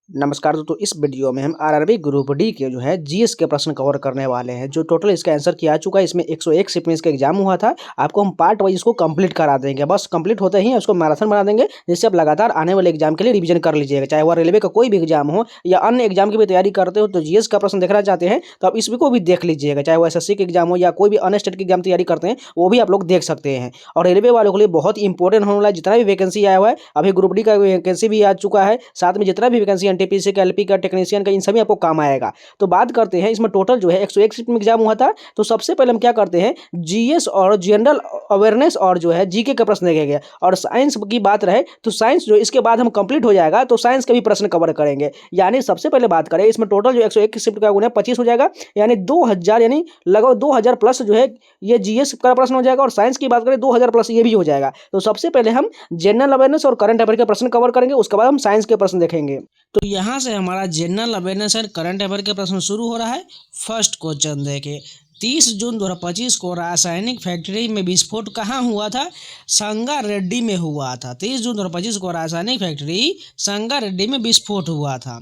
नमस्कार दोस्तों, इस वीडियो में हम आरआरबी ग्रुप डी के जो है जीएस के प्रश्न कवर करने वाले हैं। जो टोटल इसका आंसर किया जा चुका है, इसमें 101 शिफ्ट में इसका एग्जाम हुआ था। आपको हम पार्ट वाइज इसको कंप्लीट करा देंगे, बस कंप्लीट होते ही उसको मैराथन बना देंगे, जिससे आप लगातार आने वाले एग्जाम के लिए रिवीजन कर लीजिएगा। चाहे वह रेलवे का कोई भी एग्जाम हो या अन्य एग्जाम की भी तैयारी करते हो, तो जीएस का प्रश्न देखना चाहते हैं तो आप इसको भी देख लीजिएगा। चाहे वो एसएससी के एग्जाम हो या कोई भी अन्य स्टेट के एग्जाम तैयारी करते हैं, वो भी आप लोग देख सकते हैं। और रेलवे वालों के लिए बहुत इंपॉर्टेंट होने वाला है। जितना भी वैकेंसी आया हुआ है, अभी ग्रुप डी का वैकेंसी भी आ चुका है, साथ में जितना भी वैकेंसी एनटीपीसी का, एलपी का, टेक्नीशियन का, इन सभी आपको काम आएगा। तो बात करते हैं, इसमें टोटल जो है 101 सीट में एग्जाम हुआ था। तो सबसे पहले हम क्या करते हैं, जीएस और जनरल अवेयरनेस और जो है जीके का प्रश्न देखेंगे। और साइंस की बात रहे तो साइंस जो इसके बाद हम कंप्लीट हो जाएगा, तो साइंस के भी प्रश्न कवर करेंगे। यानी सबसे पहले बात करें, इसमें टोटल जो 101 शिफ्ट का गुना 25 हो जाएगा, यानी 2000, यानी लगभग 2000 प्लस जो है ये जीएस का प्रश्न हो जाएगा। और साइंस की बात करें 2000 प्लस ये भी हो जाएगा। तो सबसे पहले हम जनरल अवेयरनेस और करंट अफेयर के प्रश्न कवर करेंगे, उसके बाद हम साइंस के प्रश्न देखेंगे। तो यहाँ से हमारा general awareness and current affair के प्रश्न शुरू हो रहा है। फर्स्ट क्वेश्चन देखें, 30 जून 2025 को रासायनिक फैक्ट्री में विस्फोट कहाँ हुआ था? संगारेड्डी में हुआ था। 30 जून 2025 को रासायनिक फैक्ट्री संगारेड्डी में विस्फोट हुआ था।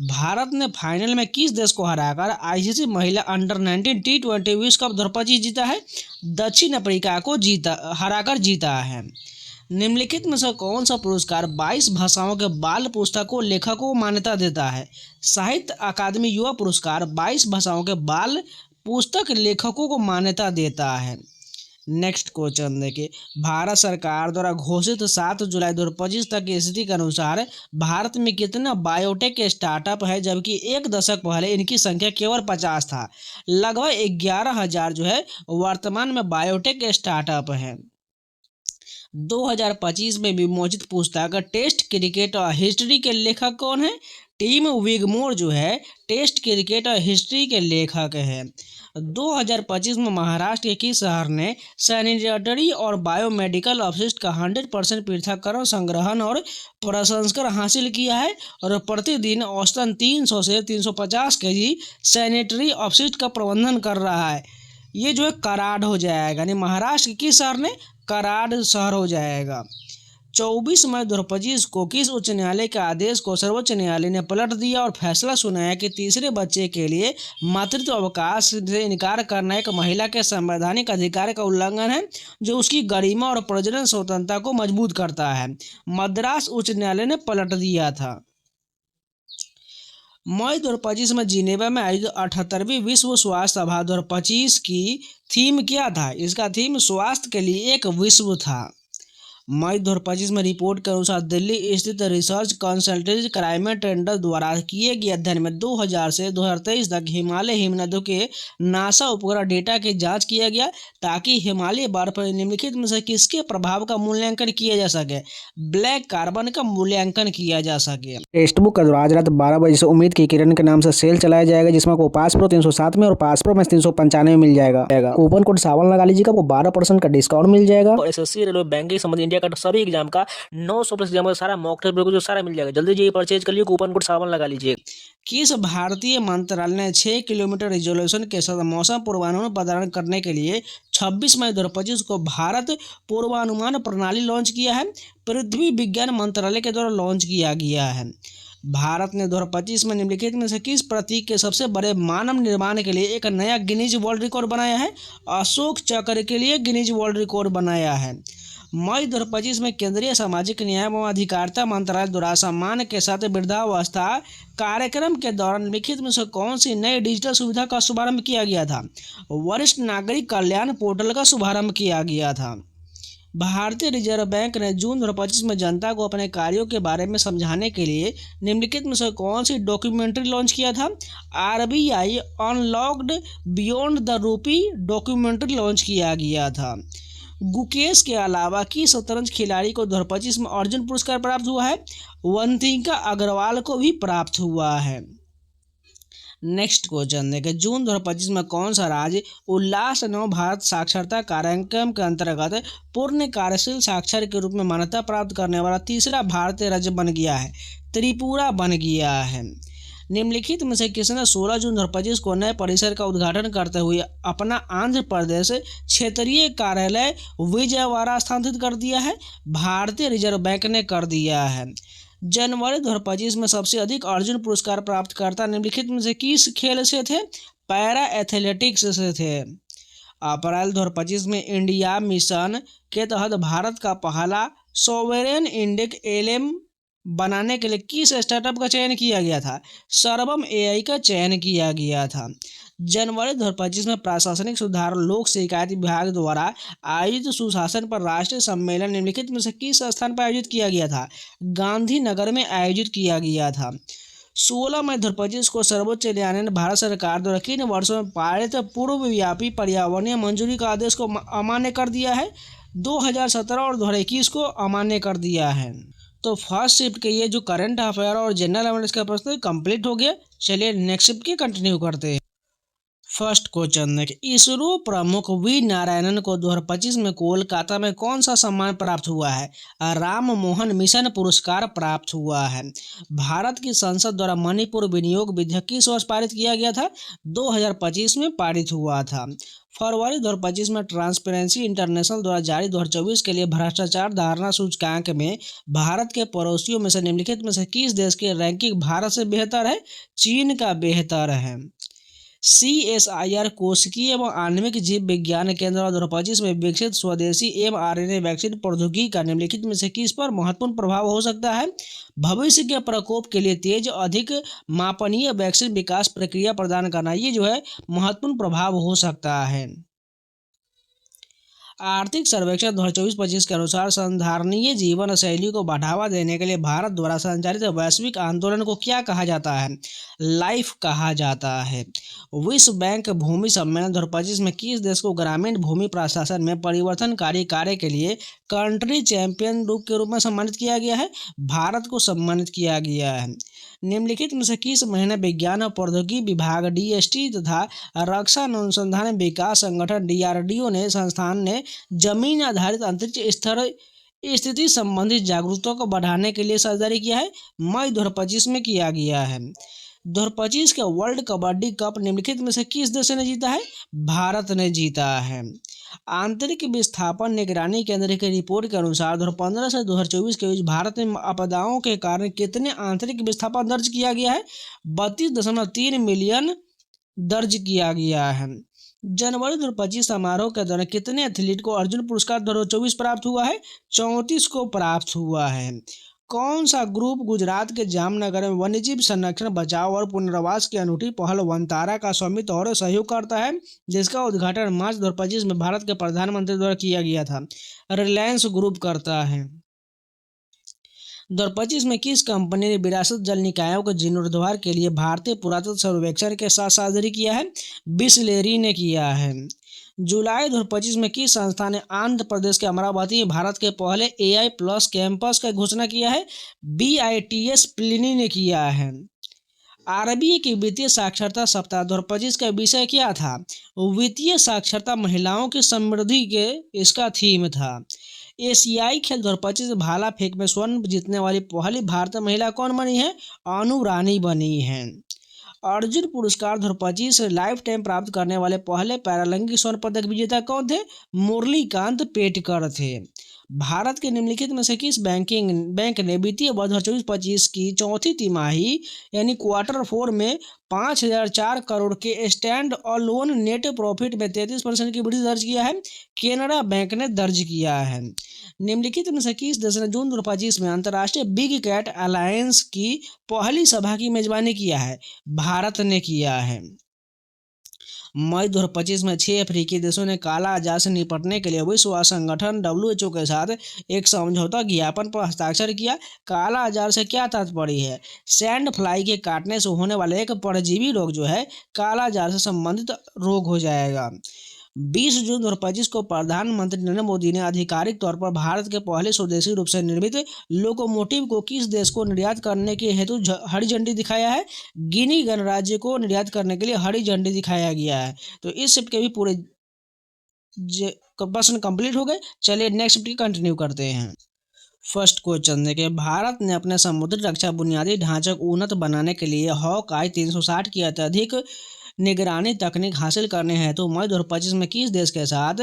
भारत ने फाइनल में किस देश को हराकर आईसीसी महिला अंडर 19 T20 विश्व कप 2025 जीता है? दक्षिण अफ्रीका को हराकर जीता है। निम्नलिखित में से कौन सा पुरस्कार 22 भाषाओं के बाल पुस्तकों लेखकों को मान्यता देता है? साहित्य अकादमी युवा पुरस्कार 22 भाषाओं के बाल पुस्तक लेखकों को मान्यता देता है। नेक्स्ट क्वेश्चन देखिए, भारत सरकार द्वारा घोषित 7 जुलाई 2025 तक की स्थिति के अनुसार भारत में कितना बायोटेक स्टार्टअप है, जबकि एक दशक पहले इनकी संख्या केवल 50 था। लगभग 11,000 जो है वर्तमान में बायोटेक स्टार्टअप है। 2025 में विमोचित पुस्तक टेस्ट क्रिकेट और हिस्ट्री के लेखक कौन है? टिम विगमोर जो है टेस्ट क्रिकेट और हिस्ट्री के लेखक हैं। 2025 में महाराष्ट्र के किस शहर ने सैनिटरी और बायोमेडिकल अपशिष्ट का 100% पृथक्करण, संग्रहण और प्रसंस्करण हासिल किया है और प्रतिदिन औसतन 300 से 350 केजी सैनिटरी अपशिष्ट का प्रबंधन कर रहा है? ये जो है कराड हो जाएगा, यानी महाराष्ट्र के किस शहर ने? कराड शहर हो जाएगा। 24 मई 2025 को किस उच्च न्यायालय के आदेश को सर्वोच्च न्यायालय ने पलट दिया और फैसला सुनाया कि तीसरे बच्चे के लिए मातृत्व अवकाश से इनकार करना एक महिला के संवैधानिक अधिकार का उल्लंघन है, जो उसकी गरिमा और प्रजनन स्वतंत्रता को मजबूत करता है? मद्रास उच्च न्यायालय ने पलट दिया था। मई 2025 में जिनेवा में आयोजित 78वीं विश्व स्वास्थ्य सभा 2025 की थीम क्या था? इसका थीम स्वास्थ्य के लिए एक विश्व था। मई 2025 में रिपोर्ट के अनुसार दिल्ली स्थित रिसर्च कंसल्टेंसी क्लाइमेट ट्रेंडर द्वारा किए गए अध्ययन में 2000 से 2023 तक हिमालय हिमनदों के नासा उपग्रह डेटा की जांच किया गया, ताकि हिमालय बर्फ निम्नलिखित में से किसके प्रभाव का मूल्यांकन किया जा सके? ब्लैक कार्बन का मूल्यांकन किया जा सके। टेक्स्ट बुक आज रात 12 बजे से उम्मीद की किरण के नाम से सेल चलाया जाएगा, जिसमें आपको पास प्रो 307 में और पास प्रो मैक्स 395 में मिल जाएगा। कूपन कोड सावन लगा लीजिएगा, आपको 12% का डिस्काउंट मिल जाएगा। और एसएससी, रेलवे, बैंकिंग संबंधी का सभी एग्जाम का 900 प्लस एग्जाम का सारा मॉक टेस्ट जो सारा मिल जाएगा। जल्दी जाइए परचेज कर लिए, कूपन कोड सावन लगा लीजिए। किस भारतीय मंत्रालय ने 6 किलोमीटर रिजोल्यूशन के साथ मौसम पूर्वानुमान प्रदान करने के लिए 26 मई 2025 को भारत पूर्वानुमान प्रणाली लॉन्च किया है? पृथ्वी विज्ञान मंत्रालय के द्वारा लॉन्च किया गया है। भारत ने 2025 में निम्नलिखित में से किस प्रतीक के सबसे बड़े मानव निर्माण के लिए एक नया गिनीज वर्ल्ड रिकॉर्ड बनाया है? अशोक चक्र के लिए गिनीज वर्ल्ड रिकॉर्ड बनाया है। मई 2025 में केंद्रीय सामाजिक न्याय एवं अधिकारिता मंत्रालय द्वारा सम्मान के साथ वृद्धावस्था कार्यक्रम के दौरान लिखित में से कौन सी नई डिजिटल सुविधा का शुभारंभ किया गया था? वरिष्ठ नागरिक कल्याण पोर्टल का शुभारंभ किया गया था। भारतीय रिजर्व बैंक ने जून 2025 में जनता को अपने कार्यों के बारे में समझाने के लिए निम्नलिखित में से कौन सी डॉक्यूमेंट्री लॉन्च किया था? RBI unlocked beyond the rupee documentary launch किया गया था। गुकेश के अलावा किस शतरंज खिलाड़ी को 2025 में अर्जुन पुरस्कार प्राप्त हुआ है? वंथिका अग्रवाल को भी प्राप्त हुआ है। नेक्स्ट क्वेश्चन देखें, जून 2025 में कौन सा राज्य उल्लास नव भारत साक्षरता कार्यक्रम के अंतर्गत पूर्ण कार्यशील साक्षर के रूप में मान्यता प्राप्त करने वाला तीसरा भारतीय राज्य बन गया है? त्रिपुरा बन गया है। निम्नलिखित में से किसने 16 जून 2025 को नए परिसर का उद्घाटन करते हुए अपना आंध्र प्रदेश क्षेत्रीय कार्यालय विजयवाड़ा स्थानांतरित कर दिया है? भारतीय रिजर्व बैंक ने कर दिया है। जनवरी 2025 में सबसे अधिक अर्जुन पुरस्कार प्राप्तकर्ता निम्नलिखित में से किस खेल से थे? पैरा एथलेटिक्स से थे। अप्रैल 2025 में इंडिया मिशन के तहत भारत का पहला सोवेरेन इंडेक्स एलएम बनाने के लिए किस स्टार्टअप का चयन किया गया था? सर्वम एआई का चयन किया गया था। जनवरी 2025 में प्रशासनिक सुधार लोक शिकायत विभाग द्वारा आयोजित सुशासन पर राष्ट्रीय सम्मेलन निम्नलिखित में से किस स्थान पर आयोजित किया गया था? गांधीनगर में आयोजित किया गया था। 16 मई 2025 को सर्वोच्च न्यायालय ने भारत सरकार द्वारा किन वर्षों में पारित पूर्वव्यापी पर्यावरणीय मंजूरी का आदेश को अमान्य कर दिया है? 2017 और 2021 को अमान्य कर दिया है। तो फर्स्ट शिफ्ट के ये जो करंट अफेयर और जनरल अवेयरनेस का प्रश्न कंप्लीट हो गया। चलिए नेक्स्ट शिफ्ट की कंटिन्यू करते हैं। फर्स्ट क्वेश्चन है कि इसरो प्रमुख वी नारायणन को 2025 में कोलकाता में कौन सा सम्मान प्राप्त हुआ है? राम मोहन मिशन पुरस्कार प्राप्त हुआ है। भारत की संसद द्वारा मणिपुर विनियोग विधेयक किस वर्ष पारित किया गया था? 2025 में पारित हुआ था। फरवरी 2025 में ट्रांसपेरेंसी इंटरनेशनल द्वारा जारी 2024 के लिए भ्रष्टाचार धारणा सूचकांक में भारत के पड़ोसियों में से निम्नलिखित में से किस देश की रैंकिंग भारत से बेहतर है? चीन का बेहतर है। CSIR कोशिकीय एवं आणविक जीव विज्ञान केंद्र 2025 में विकसित स्वदेशी mRNA वैक्सीन प्रौद्योगिकी का निम्नलिखित में से किस पर महत्वपूर्ण प्रभाव हो सकता है? भविष्य के प्रकोप के लिए तेज अधिक मापनीय वैक्सीन विकास प्रक्रिया प्रदान करना, ये जो है महत्वपूर्ण प्रभाव हो सकता है। आर्थिक सर्वेक्षण 2024-25 के अनुसार संधारणीय जीवन शैली को बढ़ावा देने के लिए भारत द्वारा संचालित वैश्विक आंदोलन को क्या कहा जाता है? लाइफ कहा जाता है। विश्व बैंक भूमि सम्मेलन 2025 में किस देश को ग्रामीण भूमि प्रशासन में परिवर्तनकारी कार्य के लिए कंट्री चैंपियन के रूप में सम्मानित किया गया है? भारत को सम्मानित किया गया है। निम्नलिखित में से किस महीने विज्ञान और प्रौद्योगिकी विभाग DST तथा रक्षा अनुसंधान विकास संगठन DRDO ने संस्थान ने जमीन आधारित अंतरिक्ष स्तर स्थिति संबंधित जागरूकता को बढ़ाने के लिए जारी किया है? मई 2025 में किया गया है। 2025 का वर्ल्ड कबड्डी कप निम्नलिखित में से किस देश ने जीता है? भारत ने जीता है। आंतरिक विस्थापन निगरानी केंद्र की रिपोर्ट के अनुसार 2015 से 2024 के बीच भारत में आपदाओं के कारण कितने आंतरिक विस्थापन दर्ज किया गया है? 32.3 मिलियन दर्ज किया गया है। जनवरी 2025 समारोह के दौरान कितने एथलीट को अर्जुन पुरस्कार 2024 प्राप्त हुआ है? 34 को प्राप्त हुआ है। कौन सा ग्रुप गुजरात के जामनगर में वन्यजीव संरक्षण, बचाव और पुनर्वास की अनूठी पहल वनतारा का स्वामित्व और सहयोग करता है, जिसका उद्घाटन मार्च 2025 में भारत के प्रधानमंत्री द्वारा किया गया था? रिलायंस ग्रुप करता है। 2025 में किस कंपनी ने विरासत जल निकायों के जीर्णोद्धार के लिए भारतीय पुरातत्व सर्वेक्षण के साथ साझेदारी किया है? बिसलेरी ने किया है। जुलाई 2025 में किस संस्था ने आंध्र प्रदेश के अमरावती में भारत के पहले AI+ कैंपस का घोषणा किया है? BITS प्लिनी ने किया है। RBI की वित्तीय साक्षरता सप्ताह 2025 का विषय क्या था? वित्तीय साक्षरता महिलाओं की समृद्धि के इसका थीम था। एशियाई खेल 2025 भाला फेंक में स्वर्ण जीतने वाली पहली भारतीय महिला कौन बनी है? अनु रानी बनी है। अर्जुन पुरस्कार 2025 लाइफ टाइम प्राप्त करने वाले पहले पैरालंपिक स्वर्ण पदक विजेता कौन थे? मुरलीकांत पेटकर थे। भारत के निम्नलिखित में से किस बैंक ने वित्तीय वर्ष 2024-25 की चौथी तिमाही यानी Q4 में 5,004 करोड़ के स्टैंड अलोन नेट प्रॉफिट में 33% की वृद्धि दर्ज किया है? केनरा बैंक ने दर्ज किया है। निम्नलिखित में से किस देश ने जून 2025 में अंतर्राष्ट्रीय बिग कैट अलायंस की पहली सभा की मेजबानी किया है? भारत ने किया है। मई 2025 में 6 अफ्रीकी देशों ने काला आजार से निपटने के लिए विश्व स्वास्थ्य संगठन WHO के साथ एक समझौता ज्ञापन पर हस्ताक्षर किया। काला आजार से क्या तात्पर्य है? सैंड फ्लाई के काटने से होने वाले एक परजीवी रोग जो है काला आजार से संबंधित रोग हो जाएगा। 20 जून 2025 को प्रधानमंत्री नरेंद्र मोदी ने आधिकारिक तौर पर भारत के पहले स्वदेशी रूप से निर्मित लोकोमोटिव को किस देश को निर्यात करने के हेतु हरी झंडी दिखाया है? गिनी गणराज्य को निर्यात करने के लिए हरी झंडी दिखाया गया है। तो इस शिफ्ट के भी पूरे प्रश्न कंप्लीट हो गए। चलिए नेक्स्ट शिफ्ट कंटिन्यू करते हैं। फर्स्ट क्वेश्चन देखिए, भारत ने अपने समुद्री रक्षा बुनियादी ढांचे को उन्नत बनाने के लिए हॉकआई 360 की अत्यधिक निगरानी तकनीक हासिल करने हेतु मई 2025 में किस देश के साथ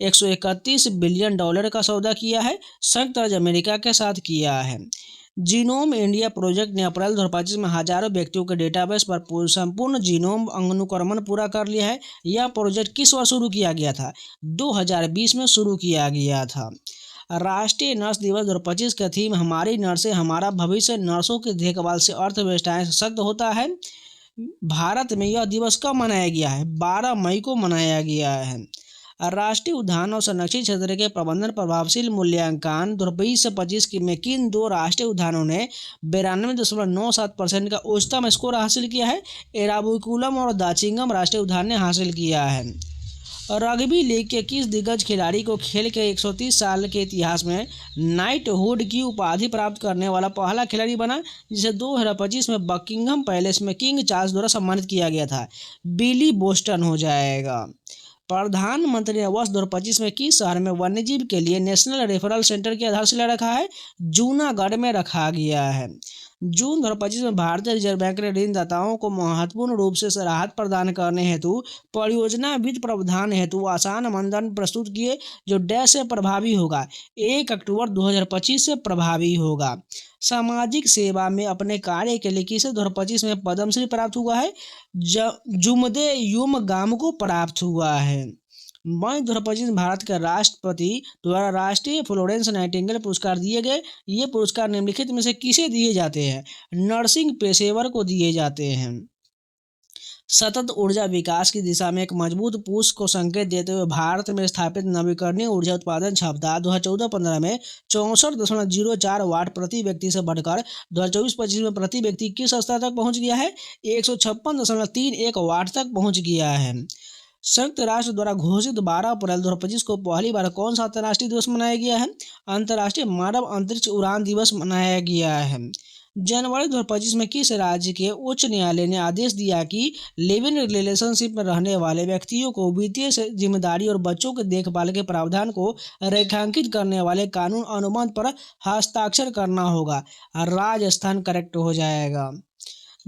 $131 बिलियन का सौदा किया है? संयुक्त राज्य अमेरिका के साथ किया है। जीनोम इंडिया प्रोजेक्ट ने अप्रैल 2025 में हजारों व्यक्तियों के डेटाबेस पर संपूर्ण जीनोम अनुक्रमण पूरा कर लिया है। यह प्रोजेक्ट किस वर्ष शुरू किया गया था? 2020 में शुरू किया गया था। राष्ट्रीय नर्स दिवस 2025 का थीम हमारी नर्सें हमारा भविष्य। नर्सों की देखभाल से अर्थव्यवस्थाएं सशक्त होता है। भारत में यह दिवस कब मनाया गया है? 12 मई को मनाया गया है। राष्ट्रीय उद्यान और संरक्षित क्षेत्र के प्रबंधन प्रभावशील मूल्यांकन 2020-25 में किन दो राष्ट्रीय उद्यानों ने 92.97% का उच्चतम स्कोर हासिल किया है? एराविकुलम और दाचिंगम राष्ट्रीय उद्यान ने हासिल किया है। रग्बी लीग के किस दिग्गज खिलाड़ी को खेल के 130 साल के इतिहास में नाइटहुड की उपाधि प्राप्त करने वाला पहला खिलाड़ी बना, जिसे 2025 में बकिंगम पैलेस में किंग चार्ल्स द्वारा सम्मानित किया गया था? बिली बोस्टन हो जाएगा। प्रधानमंत्री ने वर्ष 2025 में किस शहर में वन्यजीव के लिए नेशनल रेफरल सेंटर की आधारशिला रखा है? जूनागढ़ में रखा गया है। जून 2025 में भारतीय रिजर्व बैंक ने ऋणदाताओं को महत्वपूर्ण रूप से राहत प्रदान करने हेतु परियोजना वित्त प्रावधान हेतु आसान मानदंड प्रस्तुत किए, जो डैश से प्रभावी होगा। 1 अक्टूबर 2025 से प्रभावी होगा। सामाजिक सेवा में अपने कार्य के लिए किसे 2025 में पद्मश्री प्राप्त हुआ है? जुमदे युमगाम को प्राप्त हुआ है। मई 2025 भारत के राष्ट्रपति द्वारा राष्ट्रीय फ्लोरेंस नाइटिंगेल पुरस्कार दिए गए। ये पुरस्कार निम्नलिखित में से किसे दिए जाते हैं? नर्सिंग पेशेवर को दिए जाते हैं। सतत ऊर्जा विकास की दिशा में एक मजबूत पुश को संकेत देते हुए भारत में स्थापित नवीकरणीय ऊर्जा उत्पादन क्षमता 2014-15 में 64.04 वाट प्रति व्यक्ति से बढ़कर 2024-25 में प्रति व्यक्ति किस स्तर तक पहुंच गया है? 156.31 वाट तक पहुंच गया है। संयुक्त राष्ट्र द्वारा घोषित 12 अप्रैल 2025 को पहली बार कौन सा अंतर्राष्ट्रीय दिवस मनाया गया है? अंतर्राष्ट्रीय मानव अंतरिक्ष उड़ान दिवस मनाया गया है। जनवरी 2025 में किस राज्य के उच्च न्यायालय ने आदेश दिया कि लिव इन रिलेशनशिप में रहने वाले व्यक्तियों को वित्तीय जिम्मेदारी और बच्चों के देखभाल के प्रावधान को रेखांकित करने वाले कानून अनुबंध पर हस्ताक्षर करना होगा? राजस्थान करेक्ट हो जाएगा।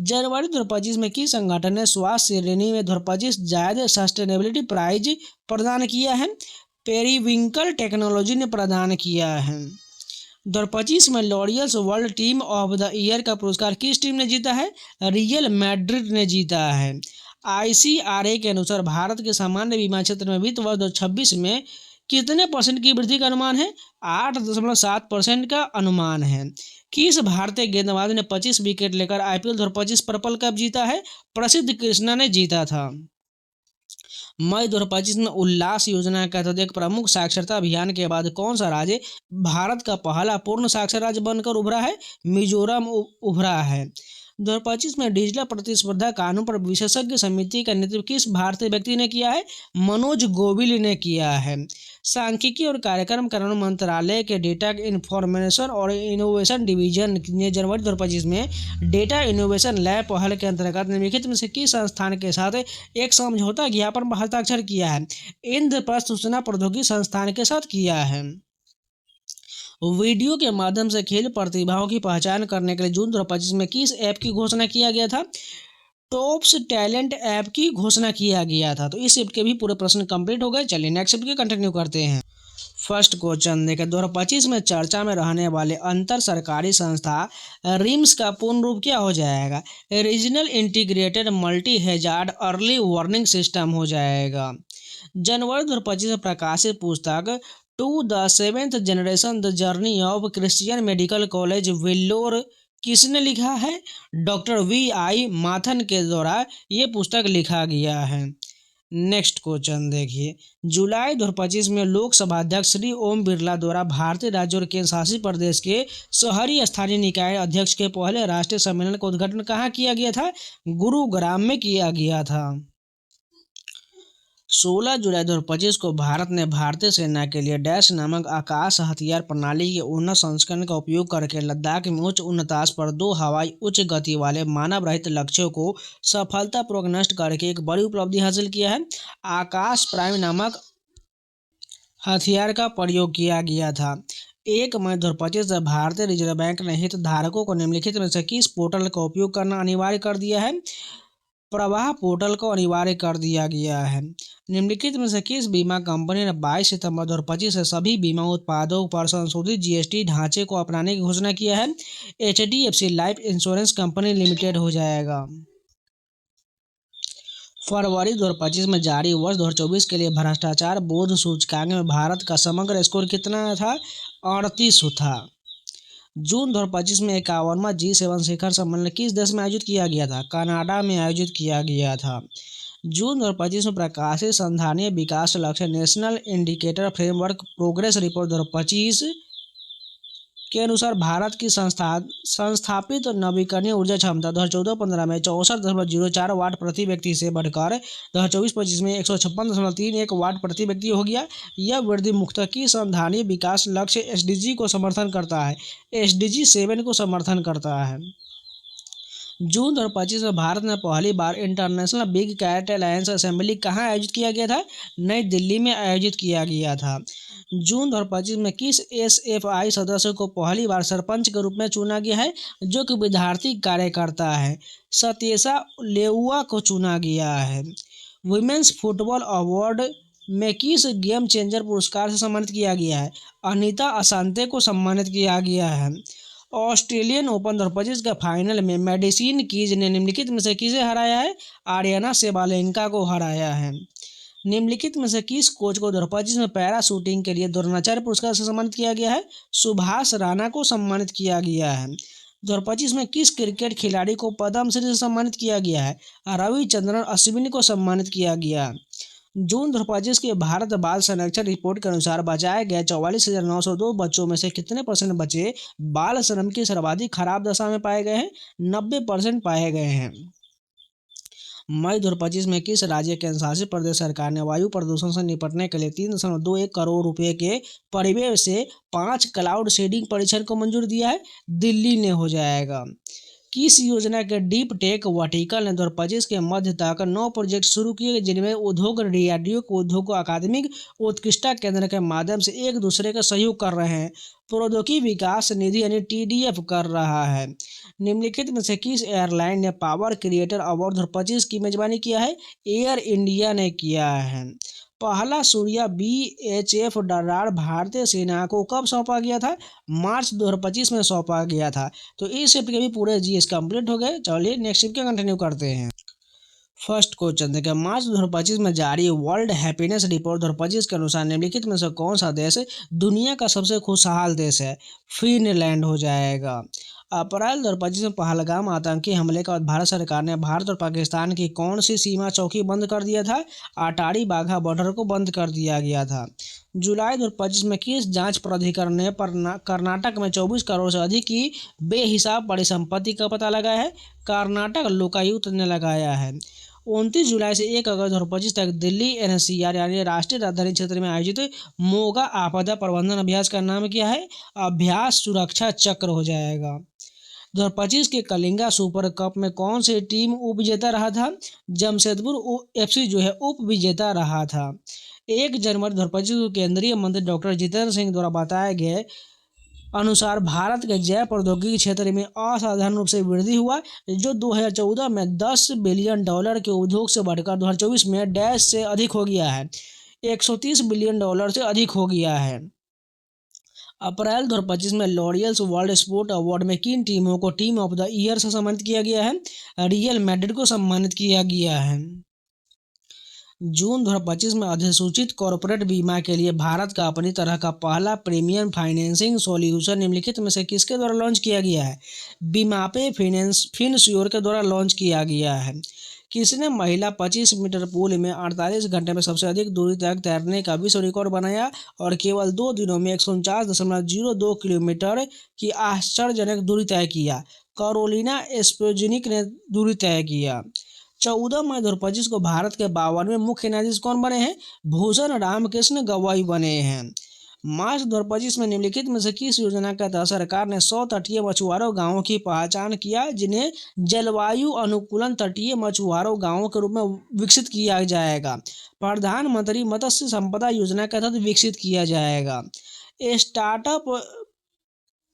जनवरी 2025 में किस संगठन ने स्वास्थ्य श्रेणी में 2025 जायद सस्टेनेबिलिटी प्राइज प्रदान किया है? पेरीविंकल टेक्नोलॉजी ने प्रदान किया है। 2025 में Laureus world team of the year का पुरस्कार किस टीम ने जीता है? रियल मैड्रिड ने जीता है। ICRA के अनुसार भारत के सामान्य बीमा क्षेत्र में वित्त वर्ष 2026 में कितने % की वृद्धि का अनुमान है? 8.7% का अनुमान है। किस भारतीय गेंदबाज ने 25 विकेट लेकर IPL 2025 पर्पल कप जीता है? प्रसिद्ध कृष्णा ने जीता था। मई 2025 में उल्लास योजना के तहत एक प्रमुख साक्षरता अभियान के बाद कौन सा राज्य भारत का पहला पूर्ण साक्षर राज्य बनकर उभरा है? मिजोरम उभरा है। 2025 में डिजिटल प्रतिस्पर्धा कानून पर विशेषज्ञ समिति का नेतृत्व किस भारतीय व्यक्ति ने किया है? मनोज गोविल ने किया है। सांख्यिकी और कार्यक्रम कानून मंत्रालय के डेटा इन्फॉर्मेशन और इनोवेशन डिवीजन ने जनवरी 2025 में डेटा इनोवेशन लैब पहल के अंतर्गत निम्नलिखित में से किस संस्थान के साथ एक समझौता ज्ञापन पर हस्ताक्षर किया है? इंद्रप्रस्थ सूचना प्रौद्योगिकी संस्थान के साथ किया है। वीडियो के माध्यम से खेल प्रतिभाओं की पहचान करने के लिए जून 2025 में किस ऐप की घोषणा किया गया था? टॉप्स टैलेंट ऐप की घोषणा किया गया था। तो इस ऐप के भी पूरे प्रश्न कंप्लीट हो गए। चलिए नेक्स्ट ऐप के कंटिन्यू करते हैं। फर्स्ट क्वेश्चन देखें, 2025 में चर्चा में रहने वाले अंतर सरकारी संस्था रिम्स का पूर्ण रूप क्या हो जाएगा? Regional integrated multi hazard early warning system हो जाएगा। जनवरी 2025 में प्रकाशित पुस्तक to the seventh generation the journey of Christian medical college Vellore किसने लिखा है? डॉक्टर VI माथन के द्वारा ये पुस्तक लिखा गया है। नेक्स्ट क्वेश्चन देखिए, जुलाई 2025 में लोकसभा अध्यक्ष श्री ओम बिरला द्वारा भारतीय राज्य और केंद्र शासित प्रदेश के शहरी स्थानीय निकाय अध्यक्ष के पहले राष्ट्रीय सम्मेलन का उद्घाटन कहाँ किया गया था? गुरुग्राम में किया गया था। 16 जुलाई 2025 को भारत ने भारतीय सेना के लिए डैश नामक आकाश हथियार प्रणाली के उन्नत संस्करण का उपयोग करके लद्दाख में उच्च उन्नतास पर 2 हवाई उच्च गति वाले मानव रहित लक्ष्यों को सफलतापूर्वक नष्ट करके एक बड़ी उपलब्धि हासिल किया है। आकाश प्राइम नामक हथियार का प्रयोग किया गया था। 1 मई 2025 से भारतीय रिजर्व बैंक ने हितधारकों को निम्नलिखित में से किस पोर्टल का उपयोग करना अनिवार्य कर दिया है? प्रवाह पोर्टल को अनिवार्य कर दिया गया है। निम्नलिखित में से किस बीमा कंपनी ने 22 सितंबर 2025 से सभी बीमा उत्पादों पर संशोधित जीएसटी ढांचे को अपनाने की घोषणा किया है? HDFC life insurance company limited हो जाएगा। फरवरी 2025 में जारी वर्ष 2024 के लिए भ्रष्टाचार बोध सूचकांक में भारत का समग्र स्कोर कितना था? 38 था। जून 2025 में 51वां G7 शिखर सम्मेलन किस देश में आयोजित किया गया था? कनाडा में आयोजित किया गया था। जून 2025 में प्रकाशित संस्थानीय विकास लक्ष्य national indicator framework progress report 2025 के अनुसार भारत की संस्थापित नवीकरणीय ऊर्जा क्षमता 2014-15 में 64.04 वाट प्रति व्यक्ति से बढ़कर 2024-25 में 156.31 वाट प्रति व्यक्ति हो गया। यह वृद्धि मुख्यतः की संस्थानीय विकास लक्ष्य एसडीजी को समर्थन करता है। एसडीजी 7 को समर्थन करता है। जून 2025 में भारत में पहली बार international big cat alliance assembly कहाँ आयोजित किया गया था? नई दिल्ली में आयोजित किया गया था। जून 2025 में किस एसएफआई सदस्य को पहली बार सरपंच के रूप में चुना गया है, जो कि विद्यार्थी कार्यकर्ता है? सत्येसा लेउआ को चुना गया है। वुमेन्स फुटबॉल अवार्ड में किस गेम चेंजर पुरस्कार से सम्मानित किया गया है? अनीता असंते को सम्मानित किया गया है। ऑस्ट्रेलियन ओपन 2025 का फाइनल में मेडिसिन कीज ने निम्नलिखित में से किसे हराया है? आर्याना सेबालेंका को हराया है। निम्नलिखित में से किस कोच को 2025 में पैरा शूटिंग के लिए द्रोणाचार्य पुरस्कार से सम्मानित किया गया है? सुभाष राणा को सम्मानित किया गया है। 2025 में किस क्रिकेट खिलाड़ी को पद्मश्री से सम्मानित किया गया है? रविचंद्रन अश्विन को सम्मानित किया गया। जून 2025 के भारत बाल संरक्षण रिपोर्ट के अनुसार बचाए गए 44,902 बच्चों में से कितने % बच्चे बाल श्रम की सर्वाधिक खराब दशा में पाए गए हैं? 90% पाए गए हैं। मई 2025 में किस राज्य केंद्रशासित प्रदेश सरकार ने वायु प्रदूषण से निपटने के लिए 3.21 करोड़ रुपए के परिव्यय से 5 क्लाउड सीडिंग परिसर को मंजूरी दिया है? दिल्ली ने हो जाएगा। किस योजना के डीप टेक वर्टिकल ने 2025 के मध्य तक 9 प्रोजेक्ट शुरू किए, जिनमें उद्योग डीआरडीओ को उद्योग को अकादमिक उत्कृष्टता केंद्र के माध्यम से एक दूसरे का सहयोग कर रहे हैं? प्रौद्योगिकी विकास निधि यानी टीडीएफ कर रहा है। निम्नलिखित में से किस एयरलाइन ने पावर क्रिएटर अवार्ड 2025 की मेजबानी किया है? एयर इंडिया ने किया है। पहला सूर्या बीएचएफ रडार भारतीय सेना को कब सौंपा गया था? मार्च 2025 में सौंपा गया था। तो इस शिफ्ट के भी पूरे जीएस कंप्लीट हो गए। चलिए नेक्स्ट शिफ्ट का कंटिन्यू करते हैं। फर्स्ट क्वेश्चन देखिए, मार्च 2025 में जारी वर्ल्ड हैप्पीनेस रिपोर्ट 2025 के अनुसार निम्नलिखित में से कौन सा देश दुनिया का सबसे खुशहाल देश है? फिनलैंड हो जाएगा। अप्रैल 2025 में पहलगाम आतंकी हमले के बाद भारत सरकार ने भारत और पाकिस्तान की कौन सी सीमा चौकी बंद कर दिया था? अटारी बाघा बॉर्डर को बंद कर दिया गया था। जुलाई 2025 में किस जांच प्राधिकरण ने कर्नाटक में 24 करोड़ से अधिक की बेहिसाब परिसंपत्ति का पता लगाया है? कर्नाटक लोकायुक्त ने लगाया है। 29 जुलाई से 1 अगस्त 2025 तक दिल्ली एनसीआर यानी राष्ट्रीय राजधानी क्षेत्र में आयोजित मोगा आपदा प्रबंधन अभ्यास का नाम क्या है? अभ्यास सुरक्षा चक्र हो जाएगा। 2025 के कलिंगा सुपर कप में कौन सी टीम उप विजेता रहा था? जमशेदपुर एफसी जो है उप विजेता रहा था। 1 जनवरी 2025 को केंद्रीय मंत्री डॉक्टर जितेंद्र सिंह द्वारा बताए गए अनुसार भारत के जैव प्रौद्योगिकी क्षेत्र में असाधारण रूप से वृद्धि हुआ, जो 2014 में $10 बिलियन के उद्योग से बढ़कर 2024 में डैश से अधिक हो गया है, $130 बिलियन से अधिक हो गया है। अप्रैल 2025 में लॉरियल्स वर्ल्ड स्पोर्ट अवार्ड में किन टीमों को टीम ऑफ द ईयर से सम्मानित किया गया है? रियल मैड्रिड को सम्मानित किया गया है। जून 2025 में अधिसूचित कॉर्पोरेट बीमा के लिए भारत का अपनी तरह का पहला प्रीमियम फाइनेंसिंग सॉल्यूशन निम्नलिखित में से किसके द्वारा लॉन्च किया गया है? बीमापे फिनश्योर के द्वारा लॉन्च किया गया है। किसने महिला 25 मीटर पूल में 48 घंटे में सबसे अधिक दूरी तक तैरने का विश्व रिकॉर्ड बनाया और केवल 2 दिनों में 149.02 किलोमीटर की आश्चर्यजनक दूरी तय किया? कैरोलिना स्पोजिनिक ने दूरी तय किया। 14 मई 2025 को भारत के 52वें मुख्य न्यायाधीश कौन बने हैं? भूषण रामकृष्ण गवाई बने हैं। मार्च 2025 में निम्नलिखित में से किस योजना के तहत सरकार ने 100 तटीय मछुआरों गांवों की पहचान किया, जिन्हें जलवायु अनुकूलन तटीय मछुआरों गांवों के रूप में विकसित किया जाएगा? प्रधानमंत्री मत्स्य संपदा योजना के तहत विकसित किया जाएगा। Startup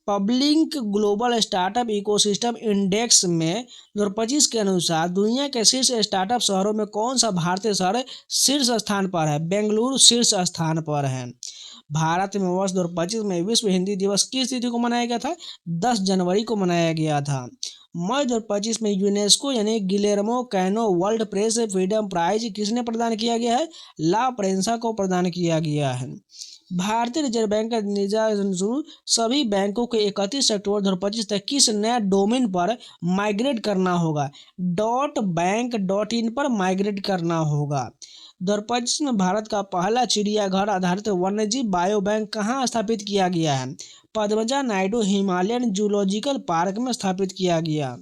public global startup ecosystem index में 2025 के अनुसार दुनिया के शीर्ष स्टार्टअप शहरों में कौन सा भारतीय शहर शीर्ष स्थान पर है? बेंगलुरु शीर्ष स्थान पर है। भारत में वर्ष 2025 में विश्व हिंदी दिवस किस तिथि को मनाया गया था? 10 जनवरी को मनाया गया था। मई 2025 में यूनेस्को यानी Guillermo Cano world press freedom prize किसने प्रदान किया गया है? ला प्रेंसा को प्रदान किया गया है। भारतीय रिजर्व बैंक का निर्देशानुसार सभी बैंकों को 31 अक्टूबर 2025 तक किस नए डोमेन पर माइग्रेट करना होगा? .bank.in पर माइग्रेट करना होगा। 2025 में भारत का पहला चिड़ियाघर आधारित वन्यजीव बायो बैंक कहाँ स्थापित किया गया है? Padmaja Naidu Himalayan zoological park में स्थापित किया गया।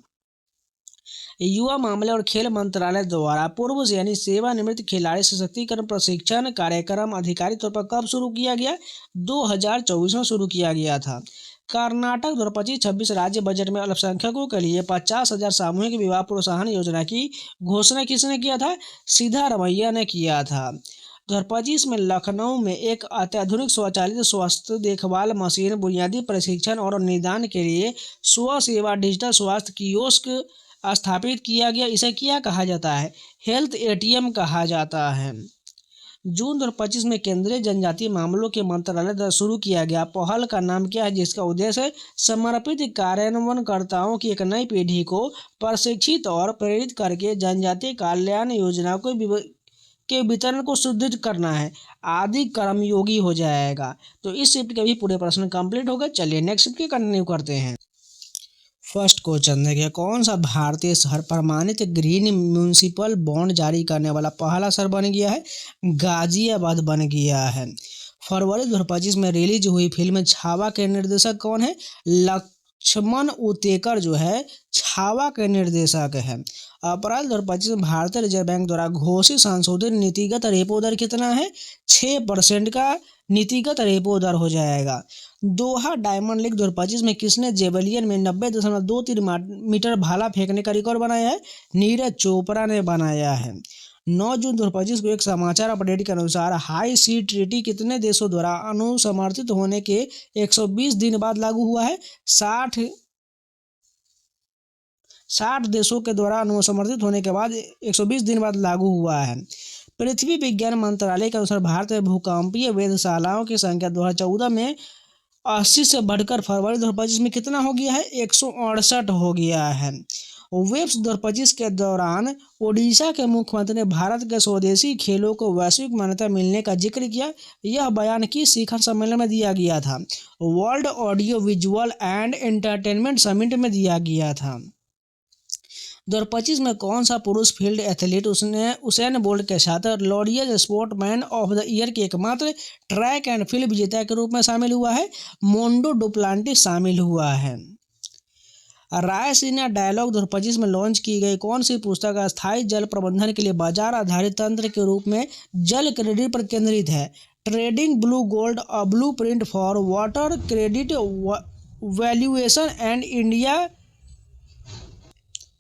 युवा मामले और खेल मंत्रालय द्वारा पूर्व यानी सेवानिवृत्त खिलाड़ी सशक्तिकरण प्रशिक्षण कार्यक्रम आधिकारिक तौर पर कब शुरू किया गया? 2024 में शुरू किया गया था। कर्नाटक 2025-26 राज्य बजट में अल्पसंख्यकों के लिए 50,000 सामूहिक विवाह प्रोत्साहन योजना की घोषणा किसने किया था? सिद्धारमैया ने किया था। 2025 में लखनऊ में एक अत्याधुनिक स्वचालित स्वास्थ्य देखभाल मशीन बुनियादी प्रशिक्षण और निदान के लिए स्व सेवा डिजिटल स्वास्थ्य कियोस्क स्थापित किया गया। इसे क्या कहा जाता है? हेल्थ एटीएम कहा जाता है। जून 2025 में केंद्रीय जनजातीय मामलों के मंत्रालय द्वारा शुरू किया गया पहल का नाम क्या है, जिसका उद्देश्य समर्पित कार्यान्वयनकर्ताओं की एक नई पीढ़ी को प्रशिक्षित और प्रेरित करके जनजातीय कल्याण योजना के वितरण को सुदृढ़ करना है। आदि कर्मयोगी हो जाएगा। तो इस शिफ्ट के भी पूरे प्रश्न कंप्लीट हो गए। चलिए नेक्स्ट शिफ्ट के कंटिन्यू करते हैं। फर्स्ट क्वेश्चन देखिए, कौन सा भारतीय शहर प्रमाणित ग्रीन म्यूनिसिपल बॉन्ड जारी करने वाला पहला शहर बन गया है? गाजियाबाद बन गया है। फरवरी 2025 में रिलीज हुई फिल्म छावा के निर्देशक कौन है? लक्ष्मण उतेकर जो है छावा के निर्देशक है। अप्रैल 2025 में भारतीय रिजर्व बैंक द्वारा घोषित संशोधित नीतिगत रेपो दर कितना है? 6% का नीतिगत रेपो दर हो जाएगा। दोहा डायमंड लीग 2025 में किसने जेवलियन में 90.23 मीटर भाला फेंकने का रिकॉर्ड बनाया है? नीरज चोपड़ा ने बनाया है। 9 जून 2025 को एक समाचार अपडेट के अनुसार हाई सी ट्रीटी कितने देशों द्वारा अनुसमर्थित होने के 120 दिन बाद लागू हुआ है? 60 देशों के द्वारा अनुसमर्थित होने के बाद 120 दिन बाद लागू हुआ है। पृथ्वी विज्ञान मंत्रालय के अनुसार भारत में भूकंपीय वेधशालाओं की संख्या 2014 में 80 से बढ़कर फरवरी 2025 में कितना हो गया है? 168 हो गया है। वेब्स 2025 के दौरान ओडिशा के मुख्यमंत्री ने भारत के स्वदेशी खेलों को वैश्विक मान्यता मिलने का जिक्र किया। यह बयान किस शिखर सम्मेलन में दिया गया था? World audio visual and entertainment summit में दिया गया था। 2025 में कौन सा पुरुष फील्ड एथलीट उसेन बोल्ट के साथ L'Oréal sportsman of the year के एकमात्र ट्रैक एंड फील्ड विजेता के रूप में शामिल हुआ है? मोंडो डुप्लांटिस शामिल हुआ है। रायसीना डायलॉग 2025 में लॉन्च की गई कौन सी पुस्तक अस्थायी जल प्रबंधन के लिए बाजार आधारित तंत्र के रूप में जल क्रेडिट पर केंद्रित है? Trading blue gold a blue print for water credit valuation and India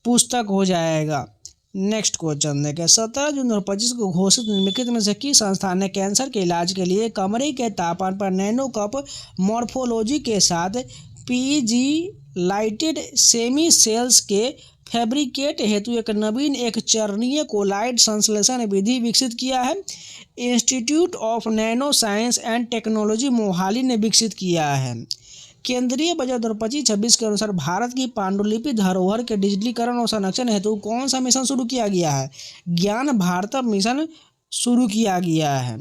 पुस्तक हो जाएगा। नेक्स्ट क्वेश्चन देखें, 17 जून 2025 को घोषित निम्नलिखित में से किस संस्थान ने कैंसर के इलाज के लिए कमरे के तापमान पर नैनो कप मॉर्फोलॉजी के साथ पीजी लाइटेड सेमी सेल्स के फैब्रिकेट हेतु एक नवीन एक चरणीय कोलाइड संश्लेषण विधि विकसित किया है? Institute of nano science and technology Mohali ने विकसित किया है। केंद्रीय बजट 2025-26 के अनुसार भारत की पांडुलिपि धरोहर के डिजिटलीकरण और संरक्षण हेतु कौन सा मिशन शुरू किया गया है? ज्ञान भारत मिशन शुरू किया गया है।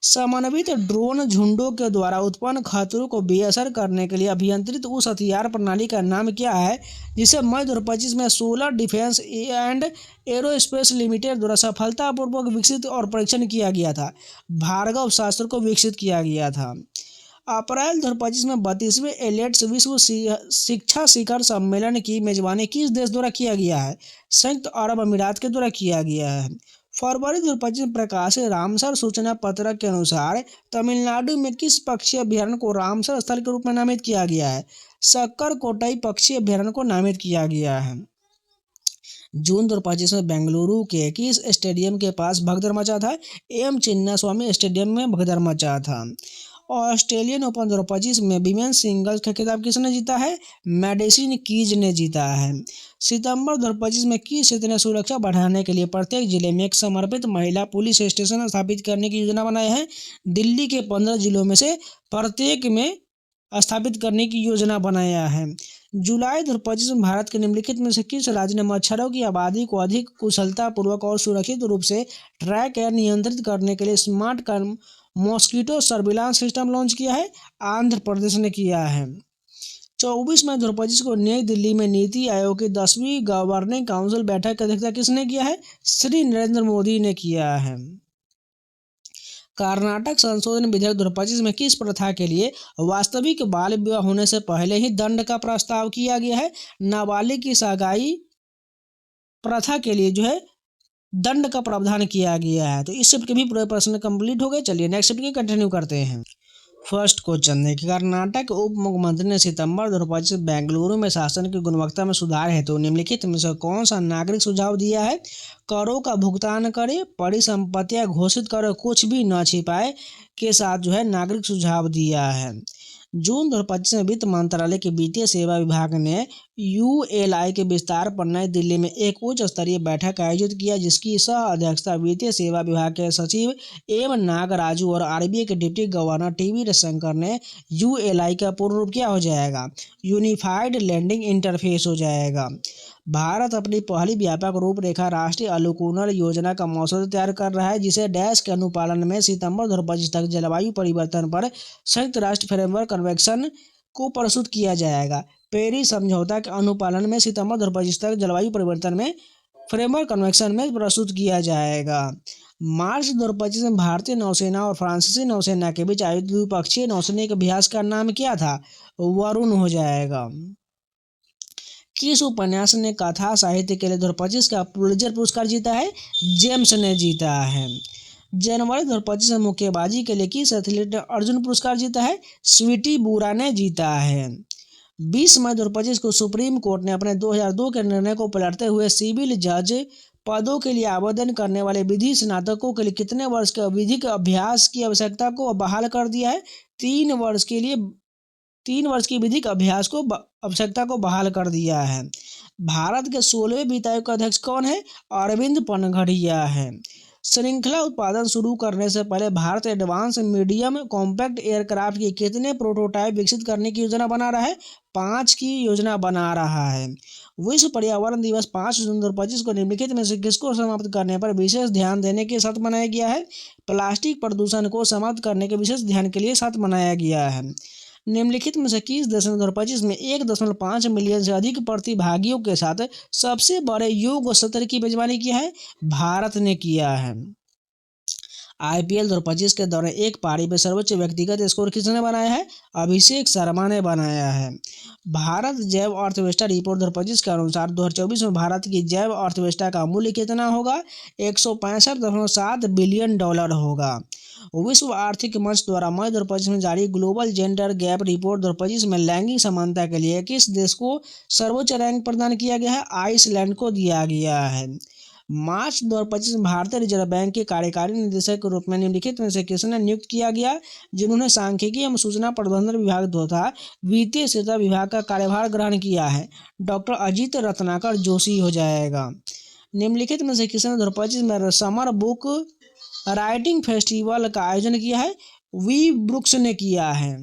समन्वित ड्रोन झुंडों के द्वारा उत्पन्न खतरों को बेअसर करने के लिए अभियंत्रित उस हथियार प्रणाली का नाम क्या है जिसे मई 2025 में solar defence and aerospace limited द्वारा सफलतापूर्वक विकसित और परीक्षण किया गया था? भार्गव शास्त्र को विकसित किया गया था। अप्रैल 2025 में 32वें एलेट्स विश्व शिक्षा शिखर सम्मेलन की मेजबानी किस देश द्वारा किया गया है? संयुक्त अरब अमीरात के द्वारा किया गया है। फरवरी 2025 में प्रकाशित रामसर सूचना पत्रक के अनुसार तमिलनाडु में किस पक्षी अभ्यारण्य को रामसर स्थल के रूप में नामित किया गया है? सक्कर कोटाई पक्षी अभ्यारण्य को नामित किया गया है। जून 2025 में बेंगलुरु के किस स्टेडियम के पास भगदड़ मचा था? एम चिन्नास्वामी स्टेडियम में भगदड़ मचा था। ऑस्ट्रेलियन ओपन 2025 में विमेंस सिंगल्स का खिताब किसने जीता है? मैडिसन कीज ने जीता है। सितंबर 2025 में किस क्षेत्र ने सुरक्षा बढ़ाने के लिए प्रत्येक जिले में एक समर्पित महिला पुलिस स्टेशन स्थापित करने की योजना बनाई है? दिल्ली के 15 जिलों में से प्रत्येक में स्थापित करने की योजना बनाया है। जुलाई 2025 में भारत के निम्नलिखित में से किस राज्य ने मच्छरों की आबादी को अधिक कुशलतापूर्वक और सुरक्षित रूप से ट्रैक या नियंत्रित करने के लिए smart mosquito surveillance system launch किया है? आंध्र प्रदेश ने किया है। 24 मई 2025 को नई दिल्ली में नीति आयोग की 10वीं गवर्निंग काउंसिल बैठक की अध्यक्षता किसने किया है? श्री नरेंद्र मोदी ने किया है। कर्नाटक संशोधन विधेयक 2025 में किस प्रथा के लिए वास्तविक बाल विवाह होने से पहले ही दंड का प्रस्ताव किया गया है? नाबालिग की सगाई प्रथा के लिए जो है दंड का प्रावधान किया गया है। तो इस शिफ्ट के भी पूरे प्रश्न कंप्लीट हो गए। चलिए नेक्स्ट शिफ्ट के कंटिन्यू करते हैं। फर्स्ट क्वेश्चन देखिए, कर्नाटक उप मुख्यमंत्री ने सितंबर 2025 बेंगलुरु में शासन की गुणवत्ता में सुधार हेतु निम्नलिखित में से कौन सा नागरिक सुझाव दिया है? करों का भुगतान करे, परिसंपत्तियां घोषित करे, कुछ भी न छिपाए के साथ जो है नागरिक सुझाव दिया है। जून 2025 में वित्त मंत्रालय के वित्तीय सेवा विभाग ने यूएलआई के विस्तार पर नई दिल्ली में एक उच्च स्तरीय बैठक आयोजित किया, जिसकी सह अध्यक्षता वित्तीय सेवा विभाग के सचिव एम नागराजू और आरबीआई के डिप्टी गवर्नर टीवी रविशंकर ने। यूएलआई का पूर्ण रूप क्या हो जाएगा? यूनिफाइड लैंडिंग इंटरफेस हो जाएगा। भारत अपनी पहली व्यापक रूपरेखा राष्ट्रीय अनुकूलन योजना का मसौदा तैयार कर रहा है, जिसे डैश के अनुपालन में सितंबर 2025 तक जलवायु परिवर्तन पर संयुक्त राष्ट्र फ्रेमवर्क कन्वेंशन को प्रस्तुत किया जाएगा। पेरिस समझौता के अनुपालन में सितंबर 2025 तक जलवायु परिवर्तन में फ्रेमवर्क कन्वेंशन में प्रस्तुत किया जाएगा। मार्च 2025 में भारतीय नौसेना और फ्रांसीसी नौसेना के बीच आयोजित द्विपक्षीय नौसैनिक अभ्यास का नाम क्या था? वरुण हो जाएगा। किस उपन्यास ने कथा साहित्य के लिए 2025 का पुलित्जर पुरस्कार जीता है? जेम्स ने जीता है। जनवरी 2025 में मुक्केबाजी के लिए किस एथलीट ने अर्जुन पुरस्कार जीता है? स्वीटी बुरा ने जीता है। 20 मई 2025 को सुप्रीम कोर्ट ने अपने 2002 के निर्णय को पलटते हुए सिविल जज पदों के लिए आवेदन करने वाले विधि स्नातकों के लिए कितने वर्ष के विधिक अभ्यास की आवश्यकता को बहाल कर दिया है? 3 वर्ष के लिए 3 वर्ष की विधिक अभ्यास को आवश्यकता को बहाल कर दिया है। भारत के 16वें वित्त आयोग का अध्यक्ष कौन है? अरविंद पनघड़िया है। श्रृंखला उत्पादन शुरू करने से पहले Bharat advance medium compact aircraft की कितने प्रोटोटाइप विकसित करने की योजना बना रहा है? 5 की योजना बना रहा है। विश्व पर्यावरण दिवस 5 जून 2025 को निम्नलिखित में से किसको समाप्त करने पर विशेष ध्यान देने के साथ मनाया गया है? प्लास्टिक प्रदूषण को समाप्त करने के विशेष ध्यान के लिए साथ मनाया गया है। निम्नलिखित में से किस देश ने 2025 में 1.5 मिलियन से अधिक प्रतिभागियों के साथ सबसे बड़े योग सत्र की मेजबानी किया है? भारत ने किया है। आईपीएल 2025 के दौरान एक पारी में सर्वोच्च व्यक्तिगत स्कोर किसने बनाया है? अभिषेक शर्मा ने बनाया है। भारत जैव अर्थव्यवस्था रिपोर्ट 2025 के अनुसार 2024 में भारत की जैव अर्थव्यवस्था का मूल्य कितना होगा? 165.7 बिलियन डॉलर होगा। विश्व आर्थिक मंच द्वारा मई 2025 में जारी ग्लोबल जेंडर गैप रिपोर्ट 2025 में लैंगिक समानता के लिए किस देश को सर्वोच्च रैंक प्रदान किया गया है? आइसलैंड को दिया गया है। मार्च 2025 में भारतीय रिजर्व बैंक के कार्यकारी निदेशक के रूप में निम्नलिखित में से किसने नियुक्त किया गया, जिन्होंने सांख्यिकी एवं सूचना प्रबंधन विभाग तथा वित्तीय सेवा विभाग का कार्यभार ग्रहण किया है? डॉक्टर अजीत रत्नाकर जोशी हो जाएगा। निम्नलिखित में से किसने 2025 में समर बुक राइटिंग फेस्टिवल का आयोजन किया है? वी ब्रुक्स ने किया है।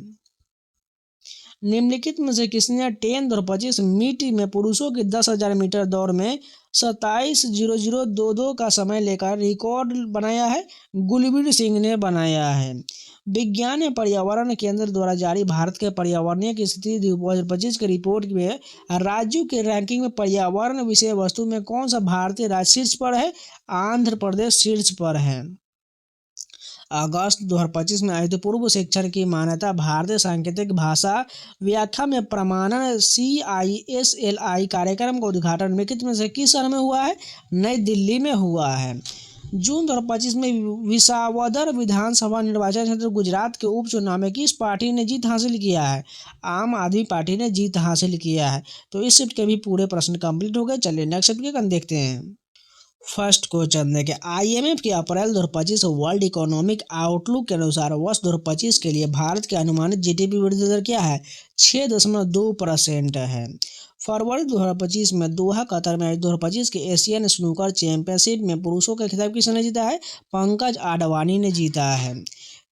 निम्नलिखित में से किसने 10/25 मीट में पुरुषों की 10,000 मीटर दौड़ में 27:00:22 का समय लेकर रिकॉर्ड बनाया है? गुलबीर सिंह ने बनाया है। विज्ञान एवं पर्यावरण केंद्र द्वारा जारी भारत के पर्यावरणीय की स्थिति 2025 की रिपोर्ट में राज्यों की रैंकिंग में पर्यावरण विषय वस्तु में कौन सा भारतीय राज्य शीर्ष पर है? आंध्र प्रदेश शीर्ष पर है। अगस्त 2025 में आयोजित पूर्व शिक्षण की मान्यता भारतीय सांकेतिक भाषा व्याख्या में प्रमाणन CISLI कार्यक्रम का उद्घाटन निम्नलिखित में से किस शहर में हुआ है? नई दिल्ली में हुआ है। जून 2025 में विसावदर विधानसभा निर्वाचन क्षेत्र गुजरात के उपचुनाव में किस पार्टी ने जीत हासिल किया है? आम आदमी पार्टी ने जीत हासिल किया है। तो इस शिफ्ट के भी पूरे प्रश्न कंप्लीट हो गए। चलिए नेक्स्ट शिफ्ट के देखते हैं। फर्स्ट क्वेश्चन देखें, आईएमएफ के अप्रैल 2025 वर्ल्ड इकोनॉमिक आउटलुक के अनुसार वर्ष 2025 के लिए भारत के अनुमानित जीडीपी वृद्धि दर क्या है? 6.2% है। फरवरी 2025 में दोहा कतर में 2025 के एशियन स्नूकर चैंपियनशिप में पुरुषों का खिताब किसने जीता है? पंकज आडवाणी ने जीता है।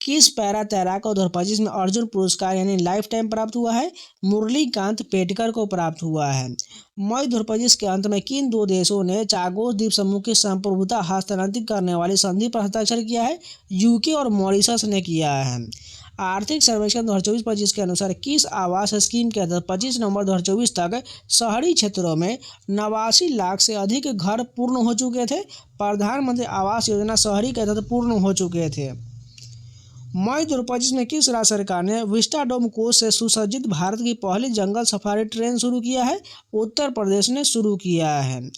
किस पैरा तैराक को 2025 में अर्जुन पुरस्कार यानी लाइफ टाइम प्राप्त हुआ है? मुरलीकांत पेटकर को प्राप्त हुआ है। मई 2025 के अंत में किन दो देशों ने चागोस द्वीप समूह की संप्रभुता हस्तांतरित करने वाली संधि पर हस्ताक्षर किया है? यूके और मॉरिशस ने किया है। आर्थिक सर्वेक्षण 2024-25 के अनुसार किस आवास स्कीम के तहत 25 नवंबर 2024 तक शहरी क्षेत्रों में 89 लाख से अधिक घर पूर्ण हो चुके थे? प्रधानमंत्री आवास योजना शहरी के तहत पूर्ण हो चुके थे। मई 2025 में किस राज्य सरकार ने विस्टाडोम कोच से सुसज्जित भारत की पहली जंगल सफारी ट्रेन शुरू किया है? उत्तर प्रदेश ने शुरू किया है।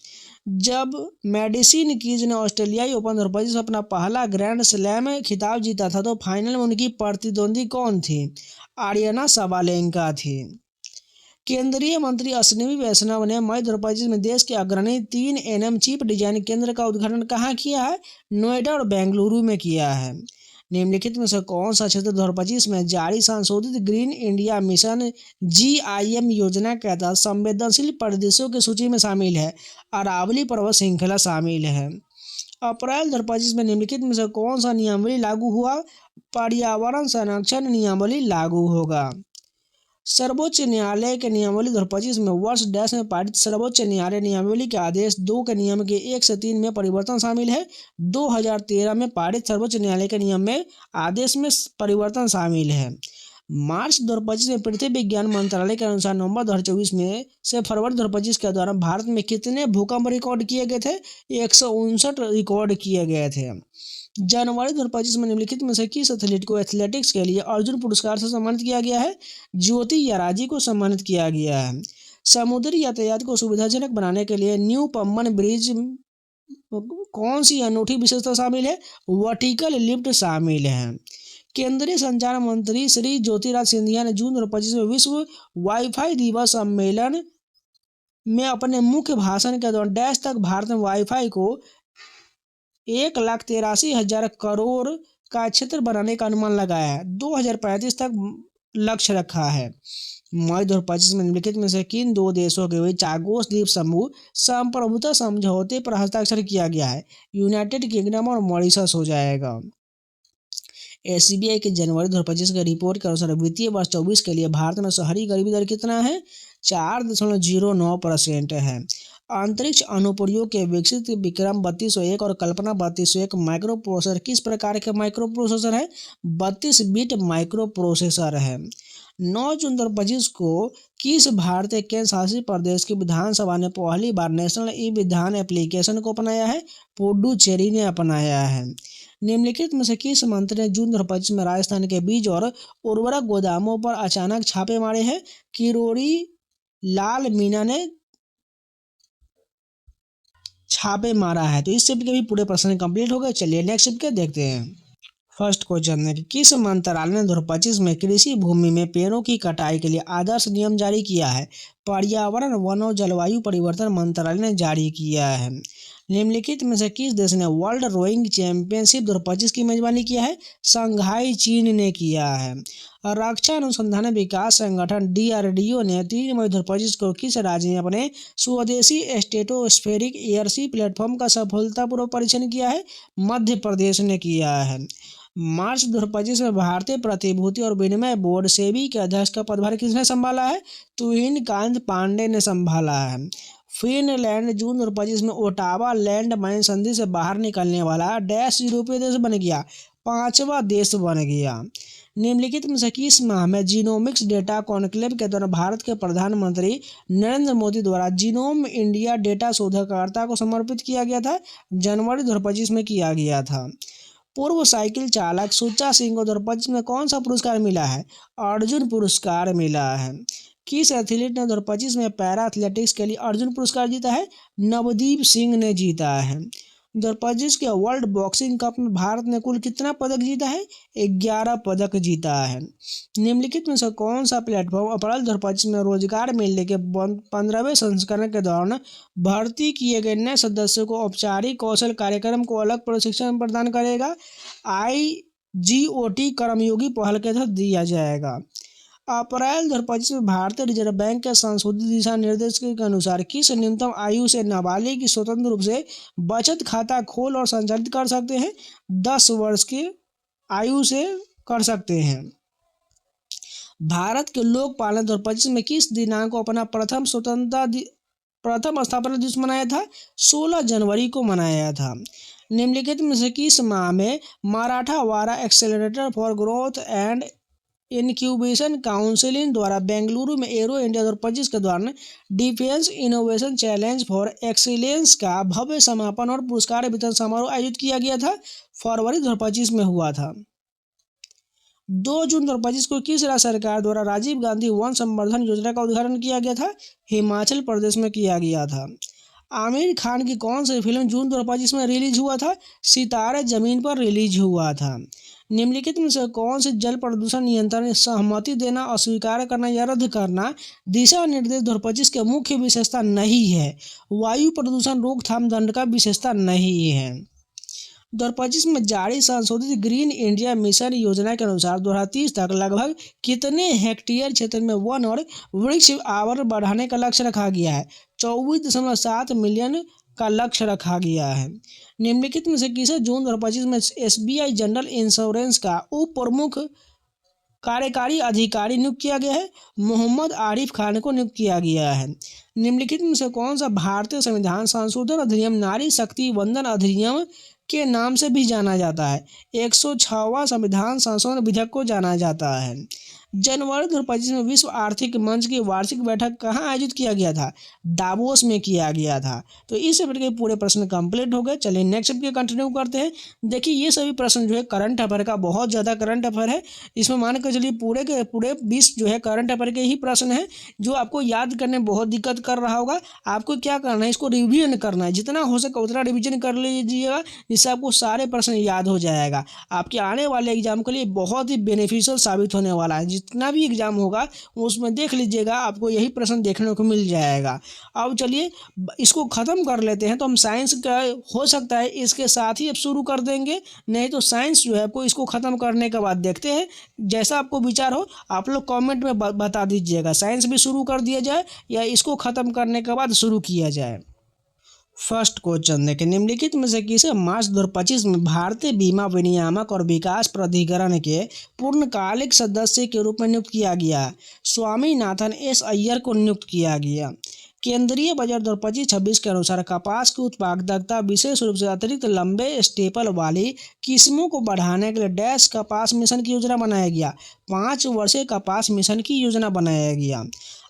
जब मेडिसिन कीज ने ऑस्ट्रेलियाई ओपन 2025 में अपना पहला ग्रैंड स्लैम खिताब जीता था तो फाइनल में उनकी प्रतिद्वंदी कौन थी? आर्यना सबालेंका थी। केंद्रीय मंत्री अश्विनी वैष्णव ने मई 2025 में देश के अग्रणी 3 एनएम चिप डिजाइन केंद्र का उद्घाटन कहाँ किया है? नोएडा और बेंगलुरु में किया है। निम्नलिखित में से कौन सा क्षेत्र 2025 में जारी संशोधित ग्रीन इंडिया मिशन GIM योजना के तहत संवेदनशील परिदृश्यों की सूची में शामिल है? अरावली पर्वत श्रृंखला शामिल है। अप्रैल 2025 में निम्नलिखित में से कौन सा नियमावली लागू हुआ? पर्यावरण संरक्षण नियमावली लागू होगा। सर्वोच्च न्यायालय के नियमावली 2025 में वर्ष डैश में पारित सर्वोच्च न्यायालय नियमावली के आदेश 2 के नियम के 1 से 3 में परिवर्तन शामिल है। 2013 में पारित सर्वोच्च न्यायालय के नियम में आदेश में परिवर्तन शामिल है। मार्च 2025 में पृथ्वी विज्ञान मंत्रालय के अनुसार नवंबर 2024 में से फरवरी 2025 के दौरान भारत में कितने भूकंप रिकॉर्ड किए गए थे? 159 रिकॉर्ड किए गए थे। जनवरी 2025 में निम्नलिखित में से किस एथलीट को एथलेटिक्स के लिए अर्जुन पुरस्कार से सम्मानित किया गया है? ज्योति याराजी को सम्मानित किया गया है। समुद्री यातायात को सुविधाजनक बनाने के लिए न्यू पम्बन ब्रिज कौन सी अनूठी विशेषता शामिल है? वर्टिकल लिफ्ट शामिल है। केंद्रीय संचार मंत्री श्री ज्योतिरादित्य सिंधिया ने जून 2025 में विश्व वाईफाई दिवस सम्मेलन में अपने मुख्य भाषण के दौरान डैश तक भारत में वाईफाई को 1,83,000 करोड़ का क्षेत्र बनाने का अनुमान लगाया है। 2035 तक लक्ष्य रखा है। मई 2025 में निम्नलिखित में से किन दो देशों के बीच चागोस द्वीप समूह संप्रभुता समझौते पर हस्ताक्षर किया गया है? यूनाइटेड किंगडम और मॉरिशस हो जाएगा। SBI की जनवरी 2025 की रिपोर्ट के अनुसार वित्तीय वर्ष 24 के लिए भारत में शहरी गरीबी दर कितना है? 4.09% है। अंतरिक्ष अनुप्रयोग के विकसित विक्रम 3201 और कल्पना 3201 माइक्रो प्रोसेसर किस प्रकार के माइक्रो प्रोसेसर है? 32 बिट माइक्रो प्रोसेसर है। 9 जून 2025 को किस भारतीय केंद्र शासित प्रदेश की विधानसभा ने पहली बार नेशनल ई विधान एप्लीकेशन को अपनाया है? पुडुचेरी ने अपनाया है। निम्नलिखित में से किस मंत्री ने जून 2025 में राजस्थान के बीज और उर्वरक गोदामों पर अचानक छापे मारे हैं? किरोड़ी लाल मीणा ने छापे मारा है। तो इस शिफ्ट के भी पूरे प्रश्न कंप्लीट हो गए। चलिए नेक्स्ट शिफ्ट के देखते हैं। फर्स्ट क्वेश्चन है कि किस मंत्रालय ने 2025 में कृषि भूमि में पेड़ों की कटाई के लिए आदर्श नियम जारी किया है? पर्यावरण वन और जलवायु परिवर्तन मंत्रालय ने जारी किया है। निम्नलिखित में से किस देश ने वर्ल्ड रोइंग चैंपियनशिप 2025 की मेजबानी किया है? शंघाई चीन ने किया है। रक्षा अनुसंधान विकास संगठन DRDO ने 3 मई 2025 को किस राज्य में अपने स्वदेशी स्ट्रेटोस्फेरिक एयरशिप प्लेटफॉर्म का सफलतापूर्वक परीक्षण किया है? मध्य प्रदेश ने किया है। मार्च 2025 में भारतीय प्रतिभूति और विनिमय बोर्ड सेबी के अध्यक्ष का पदभार किसने संभाला है? तुहिन कांत पांडे ने संभाला है। फिनलैंड जून 2025 में ओटावा लैंड माइन संधि से बाहर निकलने वाला डैश यूरोपीय देश बन गया, 5वां देश बन गया। निम्नलिखित में से किस माह में जीनोमिक्स डेटा कॉन्क्लेव के दौरान भारत के प्रधानमंत्री नरेंद्र मोदी द्वारा जीनोम इंडिया डेटा शोधकर्ता को समर्पित किया गया था? जनवरी 2025 में किया गया था। पूर्व साइकिल चालक सुच्चा सिंह को 2025 में कौन सा पुरस्कार मिला है? अर्जुन पुरस्कार मिला है। किस एथलीट ने 2025 में पैरा एथलेटिक्स के लिए अर्जुन पुरस्कार जीता है? नवदीप सिंह ने जीता है। 2025 के वर्ल्ड बॉक्सिंग कप में भारत ने कुल कितना पदक जीता है? 11 पदक जीता है। निम्नलिखित में से कौन सा प्लेटफॉर्म अप्रैल 2025 में रोजगार मेले के 15वें संस्करण के दौरान भर्ती किए गए नए सदस्यों को औपचारिक कौशल कार्यक्रम को अलग प्रशिक्षण प्रदान करेगा? IGOT कर्मयोगी पहल के तहत दिया जाएगा। अप्रैल 2025 में भारतीय रिजर्व बैंक के संशोधित दिशा निर्देश के अनुसार किस न्यूनतम आयु से नाबालिग स्वतंत्र रूप से बचत खाता खोल और संचालित कर सकते हैं? 10 वर्ष की आयु से कर सकते हैं। भारत के लोक पालन 2025 में किस दिनांक को अपना प्रथम स्थापना दिवस मनाया था? 16 जनवरी को मनाया था। निम्नलिखित में से किस माह में Marathwada accelerator for growth and incubation council द्वारा बेंगलुरु में एरो इंडिया 2025 के दौरान defence innovation challenge for excellence का भव्य समापन और पुरस्कार वितरण समारोह आयोजित किया गया था? फरवरी 2025 में हुआ था। 2 जून 2025 को किस राज्य सरकार द्वारा राजीव गांधी वन संवर्धन योजना का उद्घाटन किया गया था? हिमाचल प्रदेश में किया गया था। आमिर खान की कौन सी फिल्म जून 2025 में रिलीज हुआ था? सितारे जमीन पर रिलीज हुआ था। निम्नलिखित में से कौन से जल प्रदूषण नियंत्रण सहमति देना, अस्वीकार करना या रद्द करना दिशा निर्देश 2025 के मुख्य विशेषता नहीं है? वायु प्रदूषण रोकथाम दंड का विशेषता नहीं है। 2025 में जारी संशोधित ग्रीन इंडिया मिशन योजना के अनुसार 2030 तक लगभग कितने हेक्टेयर क्षेत्र में वन और वृक्ष आवरण बढ़ाने का लक्ष्य रखा गया है? 24.7 मिलियन का लक्ष्य रखा गया है। निम्नलिखित में से किसे जून 2025 में SBI जनरल इंश्योरेंस का उप प्रमुख कार्यकारी अधिकारी नियुक्त किया गया है? मोहम्मद आरिफ खान को नियुक्त किया गया है। निम्नलिखित में से कौन सा भारतीय संविधान संशोधन अधिनियम नारी शक्ति वंदन अधिनियम के नाम से भी जाना जाता है? 106वां संविधान संशोधन विधेयक को जाना जाता है। जनवरी 2025 में विश्व आर्थिक मंच की वार्षिक बैठक कहाँ आयोजित किया गया था? दावोस में किया गया था। तो इस चैप्टर के पूरे प्रश्न कंप्लीट हो गए। चलिए नेक्स्ट चैप्टर कंटिन्यू करते हैं। देखिए ये सभी प्रश्न जो है करंट अफेयर का बहुत ज़्यादा करंट अफेयर है। इसमें मान कर चलिए पूरे के पूरे 20 जो है करंट अफेयर के ही प्रश्न हैं जो आपको याद करने में बहुत दिक्कत कर रहा होगा। आपको क्या करना है, इसको रिविजन करना है, जितना हो सके उतना रिविजन कर लीजिएगा, जिससे आपको सारे प्रश्न याद हो जाएगा। आपके आने वाले एग्जाम के लिए बहुत ही बेनिफिशियल साबित होने वाला है। जितना भी एग्जाम होगा उसमें देख लीजिएगा, आपको यही प्रश्न देखने को मिल जाएगा। अब चलिए इसको ख़त्म कर लेते हैं। तो हम साइंस का हो सकता है इसके साथ ही अब शुरू कर देंगे, नहीं तो साइंस जो है आपको इसको ख़त्म करने के बाद देखते हैं। जैसा आपको विचार हो आप लोग कमेंट में बता दीजिएगा, साइंस भी शुरू कर दिया जाए या इसको ख़त्म करने के बाद शुरू किया जाए। फर्स्ट क्वेश्चन देखें, निम्नलिखित में से किसे मार्च 2025 में भारतीय बीमा विनियामक और विकास प्राधिकरण के पूर्णकालिक सदस्य के रूप में नियुक्त किया गया? स्वामीनाथन एस अय्यर को नियुक्त किया गया। केंद्रीय बजट 2025-26 के अनुसार कपास की उत्पादकता विशेष रूप से अतिरिक्त लंबे स्टेपल वाली किस्मों को बढ़ाने के लिए डैश कपास मिशन की योजना बनाया गया। 5 वर्षीय कपास मिशन की योजना बनाया गया।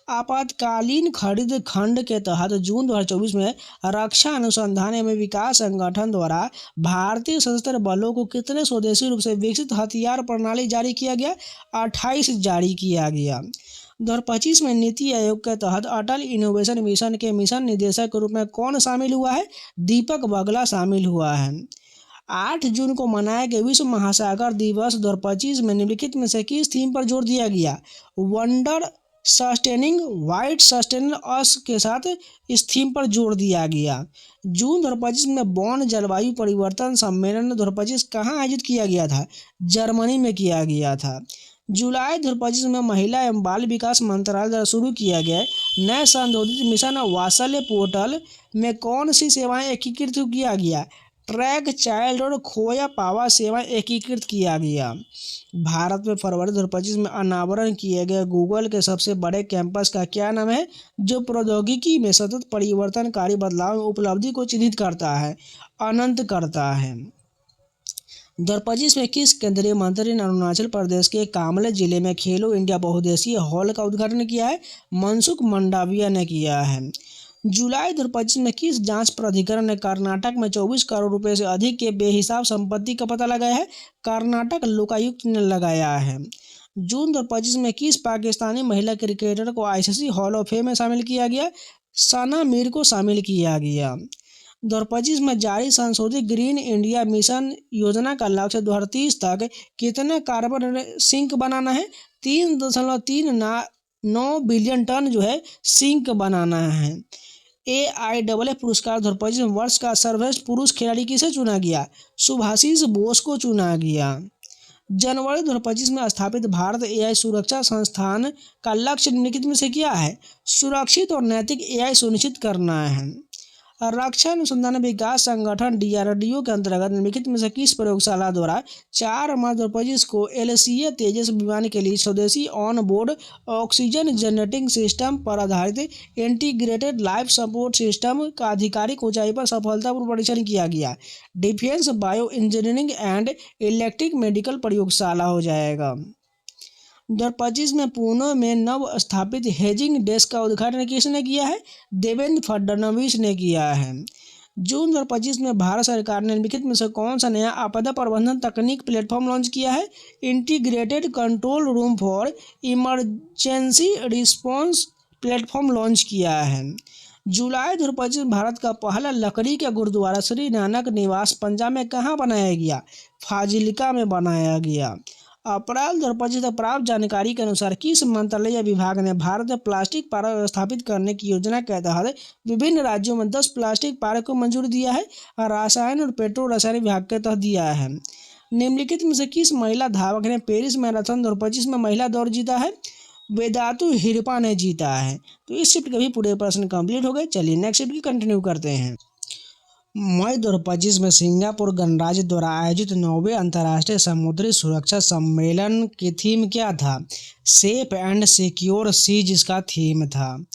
आपातकालीन खरीद खंड के तहत जून 2024 में रक्षा अनुसंधान एवं विकास संगठन द्वारा भारतीय सशस्त्र बलों को कितने स्वदेशी रूप से विकसित हथियार प्रणाली जारी किया गया? 28 जारी किया गया। 2025 में नीति आयोग के तहत अटल इनोवेशन मिशन के मिशन निदेशक के रूप में कौन शामिल हुआ है? दीपक बगला शामिल हुआ है। 8 जून को मनाया गया विश्व महासागर दिवस 2025 में निम्नलिखित में से किस थीम पर जोर दिया गया? वंडर सस्टेनिंग वाइट सस्टेन अस के साथ इस थीम पर जोर दिया गया। जून 2025 में बॉन जलवायु परिवर्तन सम्मेलन 2025 कहाँ आयोजित किया गया था? जर्मनी में किया गया था। जुलाई 2025 में महिला एवं बाल विकास मंत्रालय द्वारा शुरू किया गया नए संशोधित मिशन वात्सल्य पोर्टल में कौन सी सेवाएं एकीकृत किया गया? ट्रैक चाइल्ड और खोया पावा सेवाएं एकीकृत किया गया। भारत में फरवरी 2025 में अनावरण किए गए गूगल के सबसे बड़े कैंपस का क्या नाम है, जो प्रौद्योगिकी में सतत परिवर्तनकारी बदलाव उपलब्धि को चिन्हित करता है? अनंत करता है। 2025 में किस केंद्रीय मंत्री ने अरुणाचल प्रदेश के कामले जिले में खेलो इंडिया बहुउद्देशीय हॉल का उद्घाटन किया है? मनसुख मंडाविया ने किया है। जुलाई 2025 में किस जांच प्राधिकरण ने कर्नाटक में 24 करोड़ रुपए से अधिक के बेहिसाब संपत्ति का पता लगाया है? कर्नाटक लोकायुक्त ने लगाया है। जून 2025 में किस पाकिस्तानी महिला क्रिकेटर को ICC हॉल ऑफ फेम में शामिल किया गया? सना मीर को शामिल किया गया। 2025 में जारी संशोधित ग्रीन इंडिया मिशन योजना का लक्ष्य 2030 तक कितना कार्बन सिंक बनाना है? 3.39 बिलियन टन जो है सिंक बनाना है। AIAA पुरस्कार 2025 में वर्ष का सर्वश्रेष्ठ पुरुष खिलाड़ी किसे चुना गया? सुभाषिस बोस को चुना गया। जनवरी 2025 में स्थापित भारत AI सुरक्षा संस्थान का लक्ष्य निम्नलिखित में से क्या है? सुरक्षित और नैतिक AI सुनिश्चित करना है। रक्षा अनुसंधान विकास संगठन DRDO के अंतर्गत निम्नलिखित में से किस प्रयोगशाला द्वारा 4 मार्च 2025 को LCA तेजस विमान के लिए स्वदेशी on board oxygen generating system पर आधारित इंटीग्रेटेड लाइफ सपोर्ट सिस्टम का आधिकारिक ऊंचाई पर सफलतापूर्वक परीक्षण किया गया? Defence bio engineering and electric medical प्रयोगशाला हो जाएगा। 2025 में पुणे में नव स्थापित हेजिंग डेस्क का उद्घाटन किसने किया है? देवेंद्र फडणवीस ने किया है। जून 2025 में भारत सरकार ने निम्नलिखित में से कौन सा नया आपदा प्रबंधन तकनीक प्लेटफॉर्म लॉन्च किया है? Integrated control room for emergency response platform launch किया है। जुलाई 2025 में भारत का पहला लकड़ी का गुरुद्वारा श्री नानक निवास पंजाब में कहाँ बनाया गया? फाजिल्का में बनाया गया। अप्रैल 2025 तक प्राप्त जानकारी के अनुसार किस मंत्रालय या विभाग ने भारत में प्लास्टिक पार्क स्थापित करने की योजना के तहत विभिन्न राज्यों में 10 प्लास्टिक पार्क को मंजूरी दिया है? रसायन और पेट्रो रसायन विभाग के तहत दिया है। निम्नलिखित में से किस महिला धावक ने पेरिस मैराथन 2025 में महिला दौड़ जीता है? वेदातु हिरपा ने जीता है। तो इस शिफ्ट के भी पूरे प्रश्न कंप्लीट हो गए। चलिए नेक्स्ट शिफ्ट की कंटिन्यू करते हैं। मई 2025 में सिंगापुर गणराज्य द्वारा आयोजित 9वें अंतर्राष्ट्रीय समुद्री सुरक्षा सम्मेलन की थीम क्या था? सेफ एंड सिक्योर सीज इसका थीम था।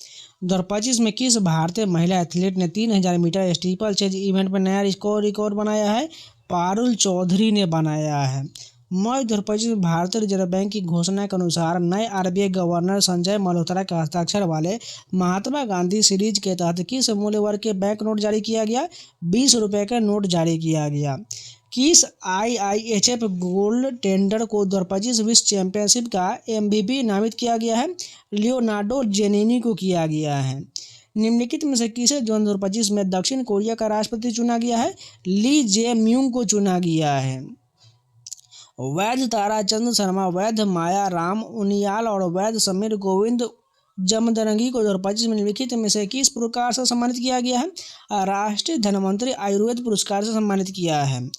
2025 में किस भारतीय महिला एथलीट ने 3000 मीटर स्टीपल चेज इवेंट में नया रिकॉर्ड बनाया है? पारुल चौधरी ने बनाया है। मई 2025 में भारतीय रिजर्व बैंक की घोषणा के अनुसार नए RBI गवर्नर संजय मल्होत्रा के हस्ताक्षर वाले महात्मा गांधी सीरीज के तहत किस मूल्य वर्ग के बैंक नोट जारी किया गया? 20 रुपये का नोट जारी किया गया। किस IIHF गोल्ड टेंडर को 2025 विश्व चैंपियनशिप का MVP नामित किया गया है? लियोनार्डो जेनिनी को किया गया है। निम्नलिखित में से किसे जून 2025 में दक्षिण कोरिया का राष्ट्रपति चुना गया है? ली जे-म्यूंग को चुना गया है। वैध ताराचंद शर्मा, वैध माया राम उनियाल और वैध समीर गोविंद जमदरंगी को 2025 में निम्नलिखित में से किस पुरस्कार से सम्मानित किया गया है? राष्ट्रीय धन्वंतरि आयुर्वेद पुरस्कार से सम्मानित किया है।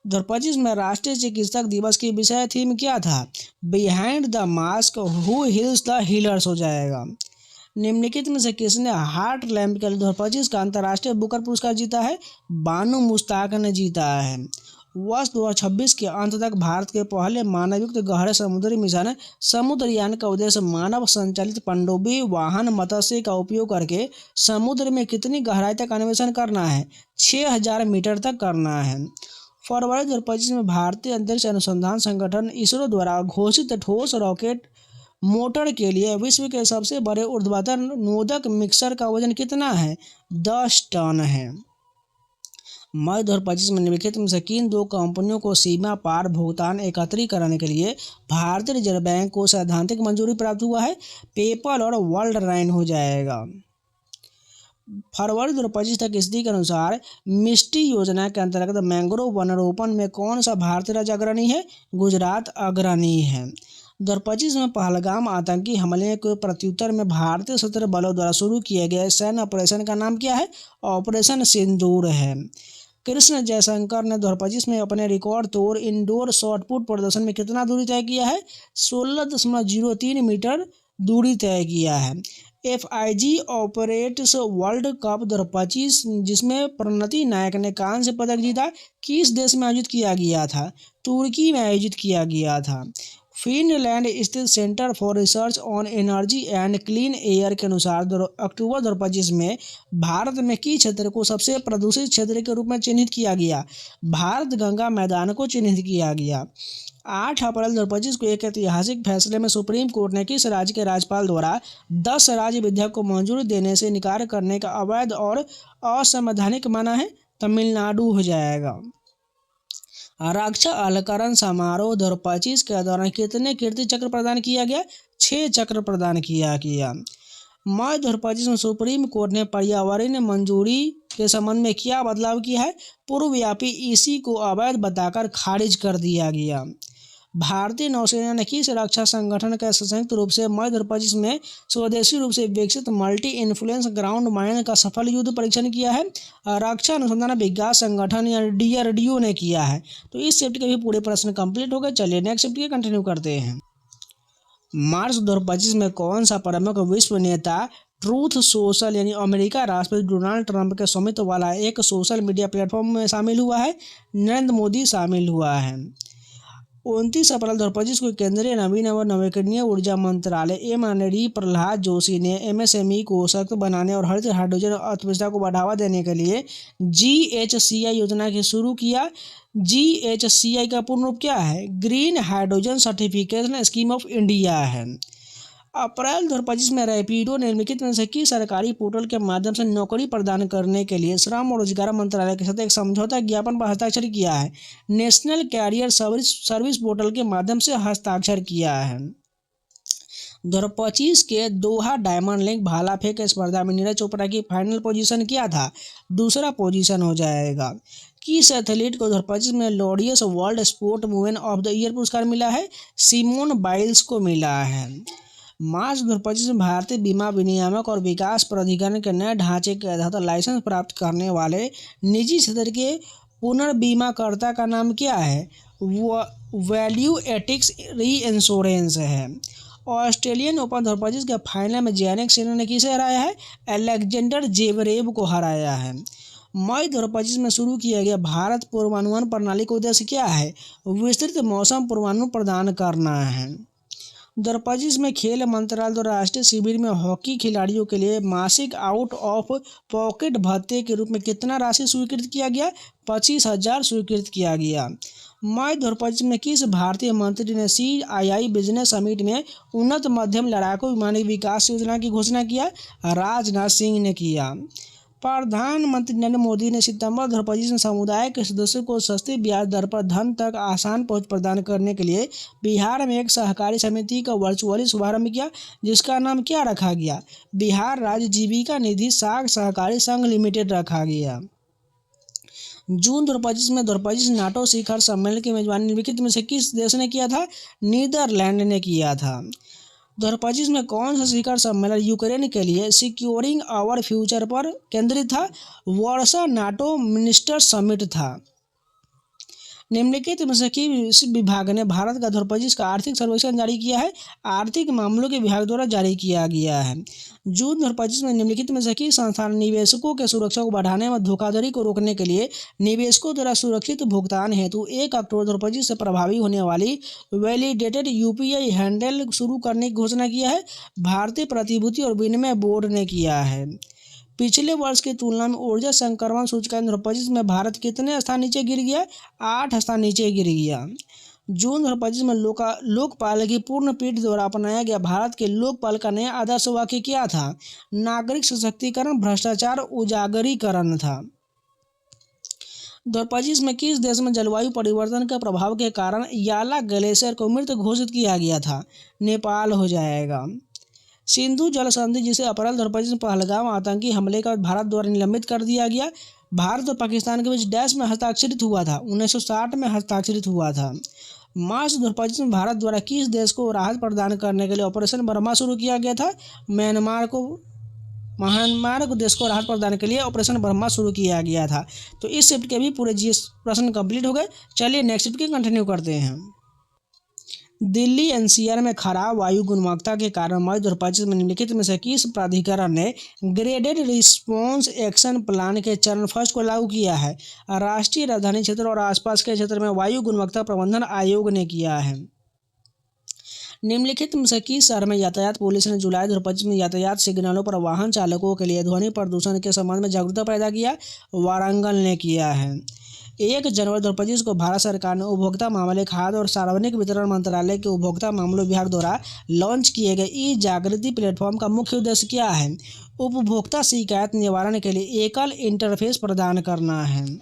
2025 में राष्ट्रीय चिकित्सक दिवस की विषय थीम क्या था? Behind the mask who heels the healers हो जाएगा। निम्नलिखित में से किसने हार्ट लैम्प के लिए 2025 का अंतर्राष्ट्रीय बुकर पुरस्कार जीता है? बानू मुश्ताक ने जीता है। वर्ष 2026 के अंत तक भारत के पहले मानवयुक्त गहरे समुद्री मिशन समुद्रयान का उद्देश्य मानव संचालित पनडुब्बी वाहन मत्स्य का उपयोग करके समुद्र में कितनी गहराई तक अन्वेषण करना है? 6000 मीटर तक करना है। फरवरी 2025 में भारतीय अंतरिक्ष अनुसंधान संगठन ISRO द्वारा घोषित ठोस रॉकेट मोटर के लिए विश्व के सबसे बड़े ऊर्ध्वाधर नोदक मिक्सर का वजन कितना है? 10 टन है। मई 2025 में निम्नलिखित में से किन 2 कंपनियों को सीमा पार भुगतान एकत्रीकरण के लिए भारतीय रिजर्व बैंक को सैद्धांतिक मंजूरी प्राप्त हुआ है? पेपल और वर्ल्ड राइन हो जाएगा। फरवरी 2025 तक स्थिति के अनुसार मिष्टी योजना के अंतर्गत मैंग्रोव वनारोपण में कौन सा भारतीय राज्य अग्रणी है? गुजरात अग्रणी है। 2025 में पहलगाम आतंकी हमले के प्रत्युत्तर में भारतीय सशस्त्र बलों द्वारा शुरू किए गए सैन्य ऑपरेशन का नाम क्या है? ऑपरेशन सिंदूर है। कृष्ण जयशंकर ने 2025 में अपने रिकॉर्ड तोड़ इंडोर शॉटपुट प्रदर्शन में कितना दूरी तय किया है? 16.03 मीटर दूरी तय किया है। FIG ऑपरेट्स वर्ल्ड कप 2025 जिसमें प्रणति नायक ने कांस्य पदक जीता, किस देश में आयोजित किया गया था? तुर्की में आयोजित किया गया था। फिनलैंड स्थित centre for research on energy and clean air के अनुसार अक्टूबर 2025 में भारत में किस क्षेत्र को सबसे प्रदूषित क्षेत्र के रूप में चिन्हित किया गया? भारत गंगा मैदान को चिन्हित किया गया। 8 अप्रैल 2025 को एक ऐतिहासिक फैसले में सुप्रीम कोर्ट ने किस राज्य के राज्यपाल द्वारा 10 राज्य विधेयक को मंजूरी देने से इनकार करने का अवैध और असंवैधानिक माना है? तमिलनाडु हो जाएगा। रक्षा अलंकरण समारोह 2025 के दौरान कितने कीर्ति चक्र प्रदान किया गया? 6 चक्र प्रदान किया गया। मई 2025 में सुप्रीम कोर्ट ने पर्यावरण मंजूरी के संबंध में क्या बदलाव किया है? पूर्वव्यापी ईसी को अवैध बताकर खारिज कर दिया गया। भारतीय नौसेना ने किस रक्षा संगठन का संयुक्त रूप से मई 2025 में स्वदेशी रूप से विकसित मल्टी इन्फ्लुएंस ग्राउंड माइन का सफल युद्ध परीक्षण किया है? रक्षा अनुसंधान विकास संगठन या DRDO ने किया है। तो इस शिफ्ट के भी पूरे प्रश्न कंप्लीट हो गए। चलिए नेक्स्ट शिफ्ट के कंटिन्यू करते हैं। मार्च 2025 में कौन सा प्रमुख विश्व नेता ट्रूथ सोशल यानी अमेरिका राष्ट्रपति डोनाल्ड ट्रंप के स्वामित्व वाला एक सोशल मीडिया प्लेटफॉर्म में शामिल हुआ है? नरेंद्र मोदी शामिल हुआ है। 29 अप्रैल 2025 को केंद्रीय नवीन और नवीकरणीय ऊर्जा मंत्रालय MND प्रहलाद जोशी ने MSME को सशक्त बनाने और हरित हाइड्रोजन अर्थव्यवस्था को बढ़ावा देने के लिए GHCI योजना के शुरू किया। GHCI का पूर्ण रूप क्या है? Green hydrogen certification scheme of India है। अप्रैल 2025 में रैपिडो ने निम्नलिखित में से किस सरकारी पोर्टल के माध्यम से नौकरी प्रदान करने के लिए श्रम और रोजगार मंत्रालय के साथ एक समझौता ज्ञापन पर हस्ताक्षर किया है? नेशनल कैरियर सर्विस पोर्टल के माध्यम से हस्ताक्षर किया है। 2025 के दोहा डायमंड लीग भाला फेंक स्पर्धा में नीरज चोपड़ा की फाइनल पोजीशन क्या था? दूसरा पोजीशन हो जाएगा। किस एथलीट को 2025 में Laureus world sport women of the year पुरस्कार मिला है? सिमोन बाइल्स को मिला है। मार्च 2025 में भारतीय बीमा विनियामक और विकास प्राधिकरण के नए ढांचे के आधार पर लाइसेंस प्राप्त करने वाले निजी क्षेत्र के पुनर्बीमाकर्ता का नाम क्या है? वैल्यू एथिक्स री इंश्योरेंस है। ऑस्ट्रेलियन ओपन 2025 के फाइनल में जैनिक सिन्हा ने किसे हराया है? अलेक्जेंडर जेवरेव को हराया है। मई 2025 में शुरू किया गया भारत पूर्वानुमान प्रणाली का उद्देश्य क्या है? विस्तृत मौसम पूर्वानुमान प्रदान करना है। 2025 में खेल मंत्रालय द्वारा राष्ट्रीय शिविर में हॉकी खिलाड़ियों के लिए मासिक आउट ऑफ पॉकेट भत्ते के रूप में कितना राशि स्वीकृत किया गया? 25,000 स्वीकृत किया गया। मई 2025 में किस भारतीय मंत्री ने CII बिजनेस समिट में उन्नत मध्यम लड़ाकू विमान विकास योजना की घोषणा किया? राजनाथ सिंह ने किया। प्रधानमंत्री नरेंद्र मोदी ने सितंबर 2025 में समुदाय के सदस्यों को सस्ती ब्याज दर पर धन तक आसान पहुंच प्रदान करने के लिए बिहार में एक सहकारी समिति का वर्चुअली शुभारंभ किया, जिसका नाम क्या रखा गया? बिहार राज्य जीविका निधि साख सहकारी संघ लिमिटेड रखा गया। जून 2025 में 2025 नाटो शिखर सम्मेलन की मेजबानी निम्नलिखित में से किस देश ने किया था? नीदरलैंड ने किया था। 2025 में कौन सा शिखर सम्मेलन यूक्रेन के लिए सिक्योरिंग आवर फ्यूचर पर केंद्रित था? वार्सा नाटो मिनिस्टर समिट था। निम्नलिखित में से किस विभाग ने भारत का 2025 का आर्थिक सर्वेक्षण जारी किया है? आर्थिक मामलों के विभाग द्वारा जारी किया गया है। जून 2025 में निम्नलिखित में से किस संस्थान निवेशकों के सुरक्षा को बढ़ाने में धोखाधड़ी को रोकने के लिए निवेशकों द्वारा सुरक्षित भुगतान हेतु 1 अक्टूबर 2025 से प्रभावी होने वाली वैलिडेटेड UPI हैंडल शुरू करने की घोषणा किया है? भारतीय प्रतिभूति और विनिमय बोर्ड ने किया है। पिछले वर्ष की तुलना में ऊर्जा संक्रमण सूचकांक 2025 में भारत कितने स्थान नीचे गिर गया? 8 स्थान नीचे गिर गया। जून 2025 में लोकपाल की पूर्ण पीठ द्वारा अपनाया गया भारत के लोकपाल का नया आदर्श वाक्य क्या था? नागरिक सशक्तिकरण भ्रष्टाचार उजागरीकरण था। 2025 में किस देश में जलवायु परिवर्तन के प्रभाव के कारण याला ग्लेशियर को मृत घोषित किया गया था? नेपाल हो जाएगा। सिंधु जल संधि, जिसे अप्रैल 2025 में पहलगाम आतंकी हमले का भारत द्वारा निलंबित कर दिया गया, भारत और पाकिस्तान के बीच डैश में हस्ताक्षरित हुआ था? 1960 में हस्ताक्षरित हुआ था। मार्च 2025 में भारत द्वारा किस देश को राहत प्रदान करने के लिए ऑपरेशन बर्मा शुरू किया गया था? म्यांमार को देश को राहत प्रदान के लिए ऑपरेशन बर्मा शुरू किया गया था। तो इस शिफ्ट के भी पूरे GS प्रश्न कंप्लीट हो गए। चलिए नेक्स्ट शिफ्ट के कंटिन्यू करते हैं। दिल्ली NCR में खराब वायु गुणवत्ता के कारण मई 2025 में निम्नलिखित में से किस प्राधिकरण ने ग्रेडेड रिस्पॉन्स एक्शन प्लान के चरण फर्स्ट को लागू किया है? राष्ट्रीय राजधानी क्षेत्र और आसपास के क्षेत्र में वायु गुणवत्ता प्रबंधन आयोग ने किया है। निम्नलिखित में से किस शहर में यातायात पुलिस ने जुलाई 2025 में यातायात सिग्नलों पर वाहन चालकों के लिए ध्वनि प्रदूषण के संबंध में जागरूकता पैदा किया? वारंगल ने किया है। 1 जनवरी 2025 को भारत सरकार ने उपभोक्ता मामले, खाद्य और सार्वजनिक वितरण मंत्रालय के उपभोक्ता मामलों विभाग द्वारा लॉन्च किए गए ई-जागृति प्लेटफॉर्म का मुख्य उद्देश्य क्या है? उपभोक्ता शिकायत निवारण के लिए एकल इंटरफेस प्रदान करना है।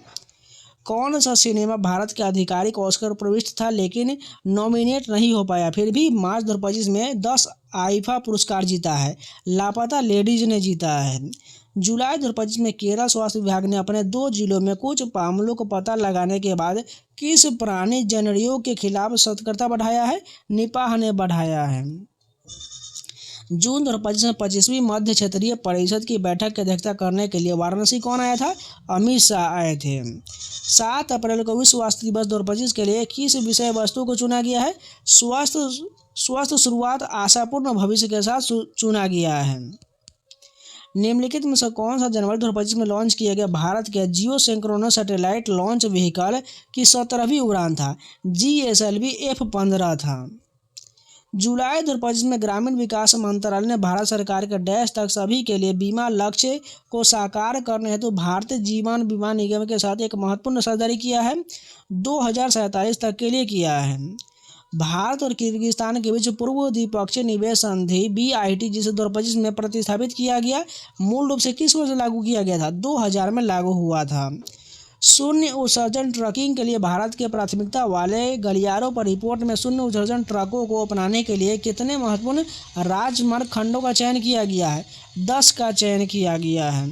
कौन सा सिनेमा भारत के आधिकारिक ऑस्कर प्रविष्ट था लेकिन नॉमिनेट नहीं हो पाया, फिर भी मार्च 2025 में 10 आईफा पुरस्कार जीता है? लापता लेडीज ने जीता है। जुलाई 2025 में केरल स्वास्थ्य विभाग ने अपने 2 जिलों में कुछ मामलों को पता लगाने के बाद किस प्राणी जनरियों के खिलाफ सतर्कता बढ़ाया है? निपाह ने बढ़ाया है। जून 2025 में 25वीं मध्य क्षेत्रीय परिषद की बैठक की अध्यक्षता करने के लिए वाराणसी कौन आया था? अमित शाह आए थे। 7 अप्रैल को विश्व स्वास्थ्य दिवस 2025 के लिए किस विषय वस्तु को चुना गया है? स्वस्थ शुरुआत आशापूर्ण भविष्य के साथ चुना गया है। निम्नलिखित में से कौन सा जनवरी 2025 में लॉन्च किया गया भारत के जियो सिंक्रोनस सैटेलाइट लॉन्च व्हीकल की 17वीं उड़ान था? GSLV F-15 था। जुलाई 2025 में ग्रामीण विकास मंत्रालय ने भारत सरकार के डैश तक सभी के लिए बीमा लक्ष्य को साकार करने हेतु भारतीय जीवन बीमा निगम के साथ एक महत्वपूर्ण साझेदारी किया है। 2047 तक के लिए किया है। भारत और किर्गिस्तान के बीच पूर्व द्विपक्षीय निवेश संधि BIT जिसे 2025 में प्रतिस्थापित किया गया, मूल रूप से किस वर्ष लागू किया गया था? 2000 में लागू हुआ था। शून्य उत्सर्जन ट्रकिंग के लिए भारत के प्राथमिकता वाले गलियारों पर रिपोर्ट में शून्य उत्सर्जन ट्रकों को अपनाने के लिए कितने महत्वपूर्ण राजमार्ग खंडों का चयन किया गया है? 10 का चयन किया गया है।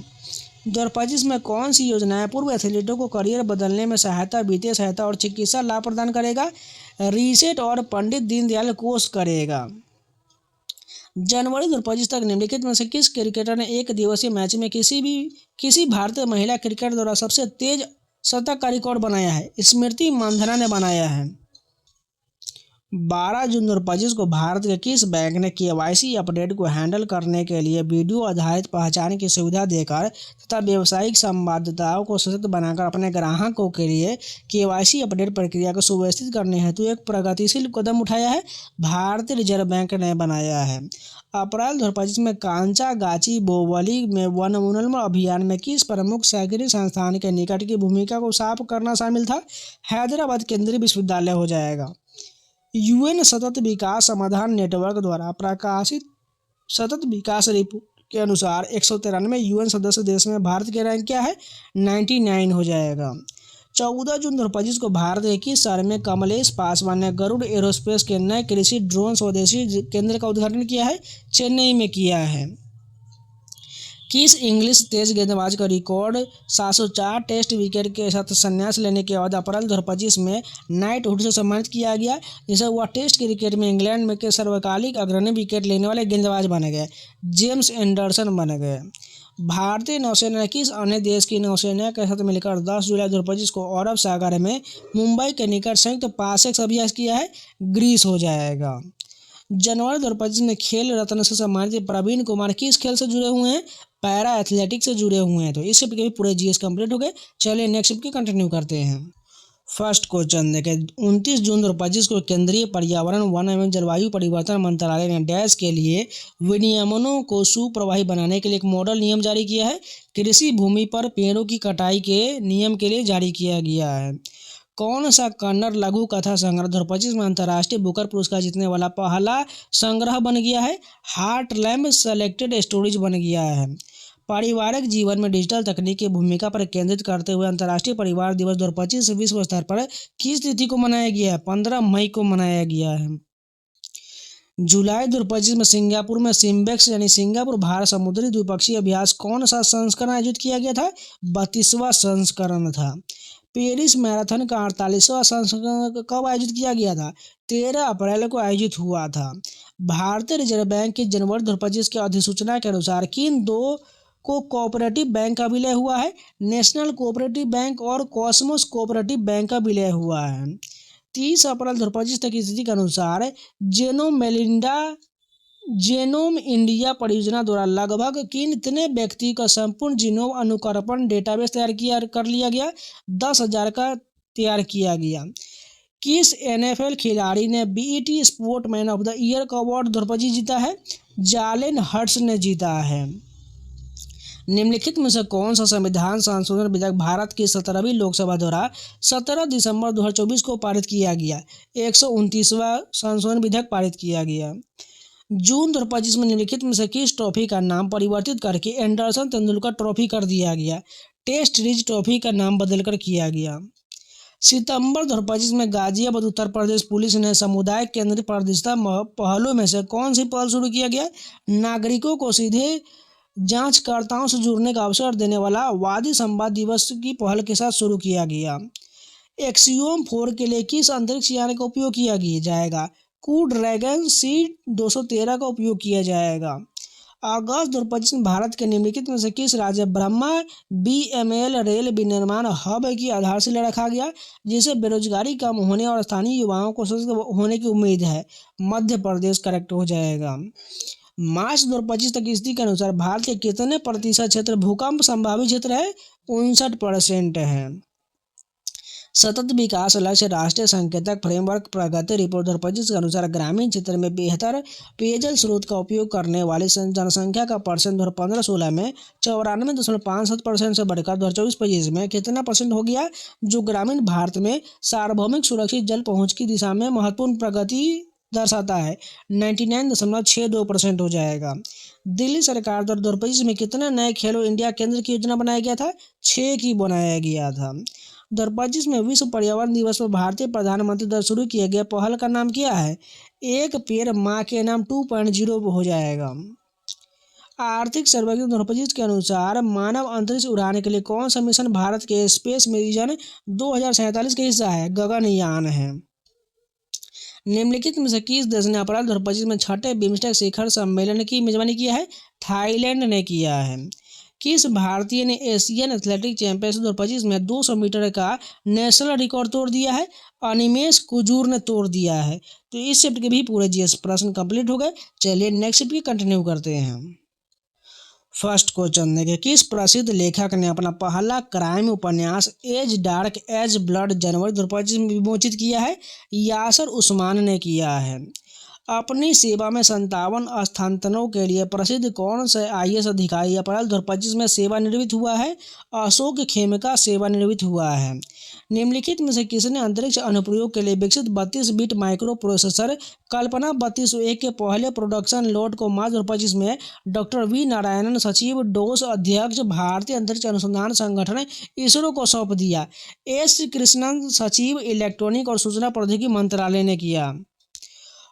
2025 में कौन सी योजनाएं पूर्व एथलीटों को करियर बदलने में सहायता, वित्तीय सहायता और चिकित्सा लाभ प्रदान करेगा? रीसेट और पंडित दीनदयाल कोष करेगा। जनवरी 2025 तक निम्नलिखित में से किस क्रिकेटर ने एक दिवसीय मैच में किसी भारतीय महिला क्रिकेटर द्वारा सबसे तेज शतक का रिकॉर्ड बनाया है? स्मृति मंधाना ने बनाया है। 12 जून 2025 को भारत के किस बैंक ने KYC अपडेट को हैंडल करने के लिए वीडियो आधारित पहचान की सुविधा देकर तथा व्यावसायिक संवाददाताओं को सशक्त बनाकर अपने ग्राहकों के लिए KYC अपडेट प्रक्रिया को सुव्यवस्थित करने हेतु एक प्रगतिशील कदम उठाया है? भारतीय रिजर्व बैंक ने बनाया है। अप्रैल 2025 में कांचागाची बोवली में वनोन्मूलन अभियान में किस प्रमुख शैक्षणिक संस्थान के निकट की भूमिका को साफ करना शामिल था? हैदराबाद केंद्रीय विश्वविद्यालय हो जाएगा। UN सतत विकास समाधान नेटवर्क द्वारा प्रकाशित सतत विकास रिपोर्ट के अनुसार 193 UN सदस्य देश में भारत के रैंक क्या है? 99 हो जाएगा। 14 जून 2025 को भारत के किस शहर में कमलेश पासवान ने गरुड़ एरोस्पेस के नए कृषि ड्रोन स्वदेशी केंद्र का उद्घाटन किया है? चेन्नई में किया है। किस इंग्लिश तेज गेंदबाज का रिकॉर्ड 704 टेस्ट विकेट के साथ संन्यास लेने के बाद अप्रैल 2025 में नाइटहुड से सम्मानित किया गया, जिसे वह टेस्ट क्रिकेट में इंग्लैंड में के सर्वकालिक अग्रणी विकेट लेने वाले गेंदबाज बन गए? जेम्स एंडरसन बन गए। भारतीय नौसेना ने किस अन्य देश की नौसेना के साथ मिलकर 10 जुलाई 2025 को अरब सागर में मुंबई के निकट संयुक्त पासेक्स अभ्यास किया है? ग्रीस हो जाएगा। जनवरी 2025 में खेल रत्न से सम्मानित प्रवीण कुमार किस खेल से जुड़े हुए हैं? पैरा एथलेटिक्स से जुड़े हुए हैं। तो इस शिफ्ट के भी पूरे GS कंप्लीट हो गए। चलिए नेक्स्ट शिफ्ट की कंटिन्यू करते हैं। फर्स्ट क्वेश्चन देखें, 29 जून 2025 को केंद्रीय पर्यावरण, वन एवं जलवायु परिवर्तन मंत्रालय ने डैश के लिए विनियमनों को सुप्रभावी बनाने के लिए एक मॉडल नियम जारी किया है? कृषि भूमि पर पेड़ों की कटाई के नियम के लिए जारी किया गया है। कौन सा कन्नड़ लघु कथा संग्रह 2025 में अंतर्राष्ट्रीय बुकर पुरस्कार जीतने वाला पहला संग्रह बन गया है? हार्टलैंड सेलेक्टेड स्टोरीज बन गया है। पारिवारिक जीवन में डिजिटल तकनीक की भूमिका पर केंद्रित करते हुए अंतर्राष्ट्रीय परिवार दिवस 2025 विश्व स्तर पर किस तिथि को मनाया गया है? 15 मई को मनाया गया है। जुलाई 2025 में सिंगापुर में सिम्बेक्स यानी सिंगापुर भारत समुद्री द्विपक्षीय अभ्यास कौन सा संस्करण आयोजित किया गया था? 32वां संस्करण था। पेरिस मैराथन का 48वां संस्करण कब आयोजित किया गया था? 13 अप्रैल को आयोजित हुआ था। भारतीय रिजर्व बैंक की जनवरी 2025 की अधिसूचना के अनुसार किन दो को कोऑपरेटिव बैंक का विलय हुआ है? नेशनल कोऑपरेटिव बैंक और कॉस्मोस कोऑपरेटिव बैंक का विलय हुआ है। 30 अप्रैल 2025 तक की स्थिति के अनुसार जेनोम इंडिया परियोजना द्वारा लगभग कितने व्यक्ति का संपूर्ण जीनोम अनुकर्पण डेटाबेस तैयार कर लिया गया? 10,000 का तैयार किया गया। किस NFL खिलाड़ी ने BET sportsman of the year का अवार्ड 2025 जीता है? जालेन हर्ट्स ने जीता है। निम्नलिखित में से कौन सा संविधान संशोधन विधेयक भारत की 17वीं लोकसभा द्वारा 17 दिसंबर 2024 को पारित किया गया? 129वां संशोधन विधेयक पारित किया गया। जून 2025 में निम्नलिखित में से किस ट्रॉफी का नाम परिवर्तित करके एंडरसन तेंदुलकर ट्रॉफी कर दिया गया? टेस्ट सीरीज ट्रॉफी का नाम बदलकर किया गया। सितंबर 2025 में गाजियाबाद उत्तर प्रदेश पुलिस ने सामुदायिक केंद्रित पारदर्शिता पहलों में से कौन सी पहल शुरू किया गया? नागरिकों को सीधे जांचकर्ताओं से जुड़ने का अवसर देने वाला वादी संवाद दिवस की पहल के साथ शुरू किया गया। एक्सियोम 4 के लिए किस अंतरिक्ष यान का उपयोग किया जाएगा? क्रू ड्रैगन C-213 का उपयोग किया जाएगा। अगस्त 2025 में भारत के निम्नलिखित में से किस राज्य ब्रह्मा BML रेल विनिर्माण हब की आधारशिला रखा गया, जिससे बेरोजगारी कम होने और स्थानीय युवाओं को सशक्त होने की उम्मीद है? मध्य प्रदेश करेक्ट हो जाएगा। मार्च 2025 तक स्थिति के अनुसार भारत के कितने प्रतिशत क्षेत्र भूकंप संभावित क्षेत्र है? 59% है। सतत विकास लक्ष्य राष्ट्रीय संकेतक फ्रेमवर्क प्रगति रिपोर्ट 2025 के अनुसार ग्रामीण क्षेत्र में बेहतर पेयजल स्रोत का उपयोग करने वाली जनसंख्या का परसेंट 2015-16 में 94.57% से बढ़कर 2024-25 में कितना परसेंट हो गया, जो ग्रामीण भारत में सार्वभौमिक सुरक्षित जल पहुंच की दिशा में महत्वपूर्ण प्रगति दर्शाता है। 99.62% हो जाएगा। दिल्ली सरकार द्वारा 2025 में कितने नए खेलो इंडिया केंद्र की योजना बनाया गया था? 6 की बनाया गया था। 2025 में विश्व पर्यावरण दिवस पर भारतीय प्रधानमंत्री द्वारा शुरू किया गया पहल का नाम क्या है? एक पेड़ माँ के नाम 2.0 हो जाएगा। आर्थिक सर्वेक्षण 2025 के अनुसार मानव अंतरिक्ष उड़ान के लिए कौन सा मिशन भारत के स्पेस मिशन 2047 का हिस्सा है? गगनयान है। निम्नलिखित में से किस देश ने अप्रैल 2025 में छठे बिम्स्टेक शिखर सम्मेलन की मेजबानी किया है? थाईलैंड ने किया है। किस भारतीय ने एशियन एथलेटिक चैंपियनशिप 2025 में 200 मीटर का नेशनल रिकॉर्ड तोड़ दिया है? अनिमेश कुजूर ने तोड़ दिया है। तो इस शिफ्ट के भी पूरे जीएस प्रश्न कंप्लीट हो गए। चलिए नेक्स्ट शिफ्ट की कंटिन्यू करते हैं। फर्स्ट क्वेश्चन देखिए, किस प्रसिद्ध लेखक ने अपना पहला क्राइम उपन्यास एज डार्क एज ब्लड जनवरी 2025 में विमोचित किया है? यासर उस्मान ने किया है। अपनी सेवा में 57 स्थानांतरणों के लिए प्रसिद्ध कौन सा IAS अधिकारी अप्रैल 2025 में सेवानिवृत्त हुआ है? अशोक खेमका सेवानिवृत्त हुआ है। निम्नलिखित में से किसने अंतरिक्ष अनुप्रयोग के लिए विकसित 32 बिट माइक्रो प्रोसेसर कल्पना 3201 के पहले प्रोडक्शन लोड को मार्च 2025 में डॉक्टर वी नारायणन, सचिव डोस, अध्यक्ष भारतीय अंतरिक्ष अनुसंधान संगठन इसरो को सौंप दिया? S कृष्णन, सचिव इलेक्ट्रॉनिक और सूचना प्रौद्योगिकी मंत्रालय ने किया।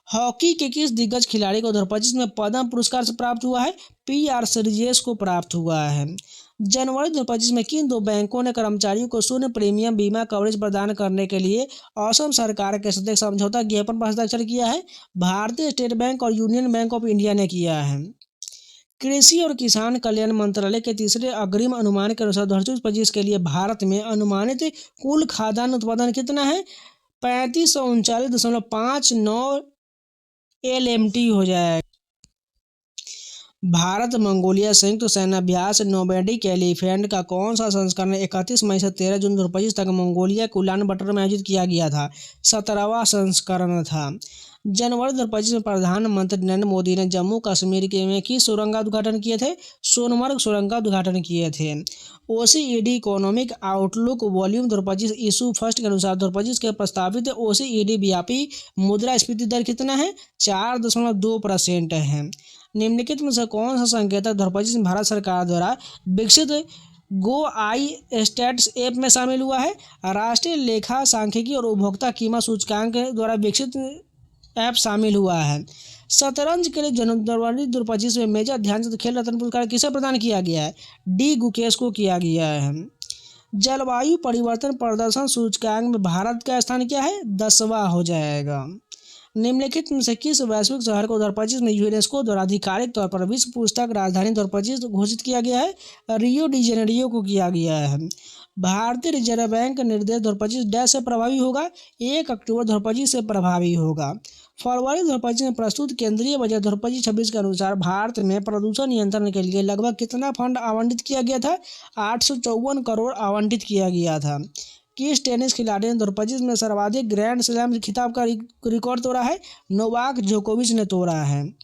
हॉकी के किस दिग्गज खिलाड़ी को 2025 में पद्म पुरस्कार से प्राप्त हुआ है? PR श्रीजेश को प्राप्त हुआ है। जनवरी 2025 में किन 2 बैंकों ने कर्मचारियों को शून्य प्रीमियम बीमा कवरेज प्रदान करने के लिए असम सरकार के साथ एक समझौता ज्ञापन पर हस्ताक्षर किया है? भारतीय स्टेट बैंक और यूनियन बैंक ऑफ इंडिया ने किया है। कृषि और किसान कल्याण मंत्रालय के तीसरे अग्रिम अनुमान के अनुसार 2025 के लिए भारत में अनुमानित कुल खाद्यान्न उत्पादन कितना है? 3539.59 LMT हो जाएगा। भारत मंगोलिया संयुक्त सैन्याभ्यास नोमैडिक एलिफेंट का कौन सा संस्करण 31 मई से 13 जून 2025 तक मंगोलिया के उलान बटर में आयोजित किया गया था? 17वां संस्करण था। जनवरी 2025 में प्रधानमंत्री नरेंद्र मोदी ने जम्मू कश्मीर के में किस सुरंग का उद्घाटन किए थे? सोनमर्ग सुरंग का उद्घाटन किए थे। OECD economic outlook volume 2025 issue first के अनुसार 2025 के प्रस्तावित OECD व्यापी मुद्रास्फीति दर कितना है? 4.2% है। निम्नलिखित में से कौन सा संकेतक 2025 में भारत सरकार द्वारा विकसित गो आई स्टैट्स ऐप में शामिल हुआ है? राष्ट्रीय लेखा सांख्यिकी और उपभोक्ता कीमत सूचकांक द्वारा विकसित ऐप शामिल हुआ है। शतरंज के लिए जनवरी 2025 में मेजर ध्यानचंद खेल रत्न पुरस्कार किसे प्रदान किया गया है? D गुकेश को किया गया है। जलवायु परिवर्तन प्रदर्शन सूचकांक में भारत का स्थान क्या है? 10वां हो जाएगा। निम्नलिखित में से किस वैश्विक शहर को 2025 में यूनेस्को द्वारा आधिकारिक तौर पर विश्व पुस्तक राजधानी 2025 घोषित किया गया है? रियो डी जेनेरियो को किया गया है। भारतीय रिजर्व बैंक का निर्देश 2025 डैश से प्रभावी होगा? 1 अक्टूबर 2025 से प्रभावी होगा। फरवरी 2025 में प्रस्तुत केंद्रीय बजट 2025-26 के अनुसार भारत में प्रदूषण नियंत्रण के लिए लगभग कितना फंड आवंटित किया गया था? 854 करोड़ आवंटित किया गया था। किस टेनिस खिलाड़ी ने 2025 में सर्वाधिक ग्रैंड स्लैम खिताब का रिकॉर्ड तोड़ा है? नोवाक जोकोविच ने तोड़ा है।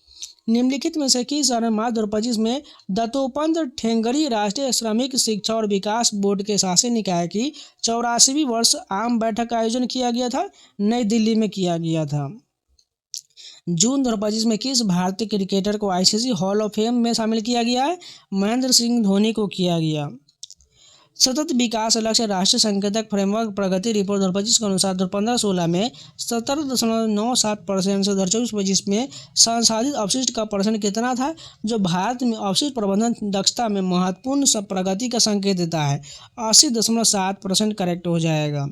निम्नलिखित में से किस साल मार्च 2025 में दत्तोपंत ठेंगड़ी राष्ट्रीय श्रमिक शिक्षा और विकास बोर्ड के शासी निकाय की 84वीं वर्ष आम बैठक का आयोजन किया गया था? नई दिल्ली में किया गया था। जून 2025 में किस भारतीय क्रिकेटर को ICC हॉल ऑफ फेम में शामिल किया गया है? महेंद्र सिंह धोनी को किया गया। सतत विकास लक्ष्य राष्ट्रीय संकेतक फ्रेमवर्क प्रगति रिपोर्ट 2025 के अनुसार 2015-16 में 17.97% से 2024-25 में संसाधित अपशिष्ट का परसेंट कितना था, जो भारत में अपशिष्ट प्रबंधन दक्षता में महत्वपूर्ण प्रगति का संकेत देता है। 80.7% करेक्ट हो जाएगा।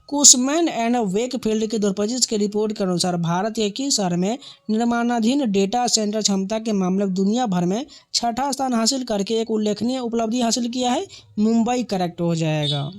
कुशमैन एंड वेकफील्ड की 2025 की रिपोर्ट के अनुसार भारत के किस शहर में निर्माणाधीन डेटा सेंटर क्षमता के मामले में दुनिया भर में छठा स्थान हासिल करके एक उल्लेखनीय उपलब्धि हासिल किया है? मुंबई करेक्ट हो जाएगा।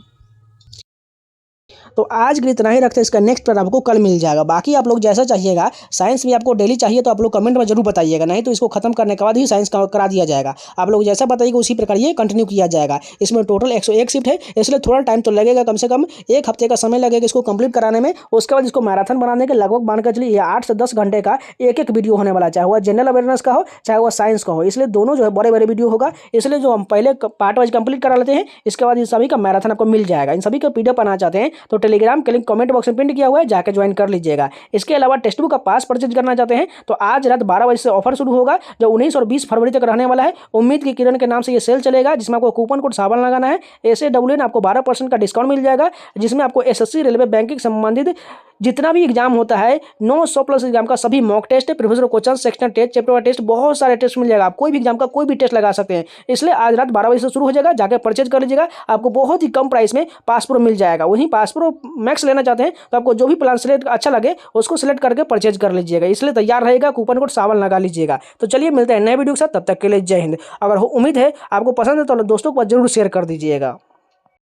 तो आज के लिए इतना ही रखते हैं। इसका नेक्स्ट पार्ट आपको कल मिल जाएगा। बाकी आप लोग जैसा चाहिएगा, साइंस भी आपको डेली चाहिए तो आप लोग कमेंट में जरूर बताइएगा, नहीं तो इसको खत्म करने के बाद ही साइंस करा दिया जाएगा। आप लोग जैसा बताइएगा उसी प्रकार ये कंटिन्यू किया जाएगा। इसमें टोटल 101 शिफ्ट है, इसलिए थोड़ा टाइम तो लगेगा, कम से कम 1 हफ्ते का समय लगेगा इसको कंप्लीट कराने में। उसके बाद इसको मैराथन बनाने के लगभग मानकर चलिए 8 से 10 घंटे का एक वीडियो होने वाला है, चाहे वह जनरल अवेयरनेस का हो चाहे वह साइंस का हो। इसलिए दोनों जो है बड़े बड़े वीडियो होगा, इसलिए जो हम पहले पार्ट वाइज कंप्लीट करा लेते हैं, इसके बाद इन सभी का मैराथन आपको मिल जाएगा। इन सभी का पीडीएफ बनाना चाहते हैं तो टेलीग्राम के लिंक कमेंट बॉक्स में पिन किया हुआ है, जाकर ज्वाइन कर लीजिएगा। इसके अलावा टेक्स्ट बुक का पास परचेज करना चाहते हैं तो आज रात 12 बजे से ऑफर शुरू होगा, जो 19 और 20 फरवरी तक रहने वाला है। उम्मीद की किरण के नाम से ये सेल चलेगा, जिसमें आपको कूपन कोड सावन लगाना है। SAWN आपको 12% का डिस्काउंट मिल जाएगा, जिसमें आपको SSC रेलवे बैंकिंग संबंधित जितना भी एग्जाम होता है 900+ एग्जाम का सभी mock test, previous question, sectional test, chapter wise test, बहुत सारे टेस्ट मिल जाएगा। आप कोई भी एग्जाम का कोई भी टेस्ट लगा सकते हैं। इसलिए आज रात 12 बजे से शुरू हो जाएगा, जाकर परचेज कर लीजिएगा। आपको बहुत ही कम प्राइस में पास प्रो मिल जाएगा। वहीं पास प्रो मैक्स लेना चाहते हैं तो आपको जो भी प्लान सेलेक्ट अच्छा लगे उसको सिलेक्ट करके परचेज कर लीजिएगा। इसलिए तैयार रहेगा, कूपन कोड सावन लगा लीजिएगा। तो चलिए मिलते हैं नए वीडियो के साथ, तब तक के लिए जय हिंद। अगर उम्मीद है आपको पसंद है तो दोस्तों को जरूर शेयर कर दीजिएगा।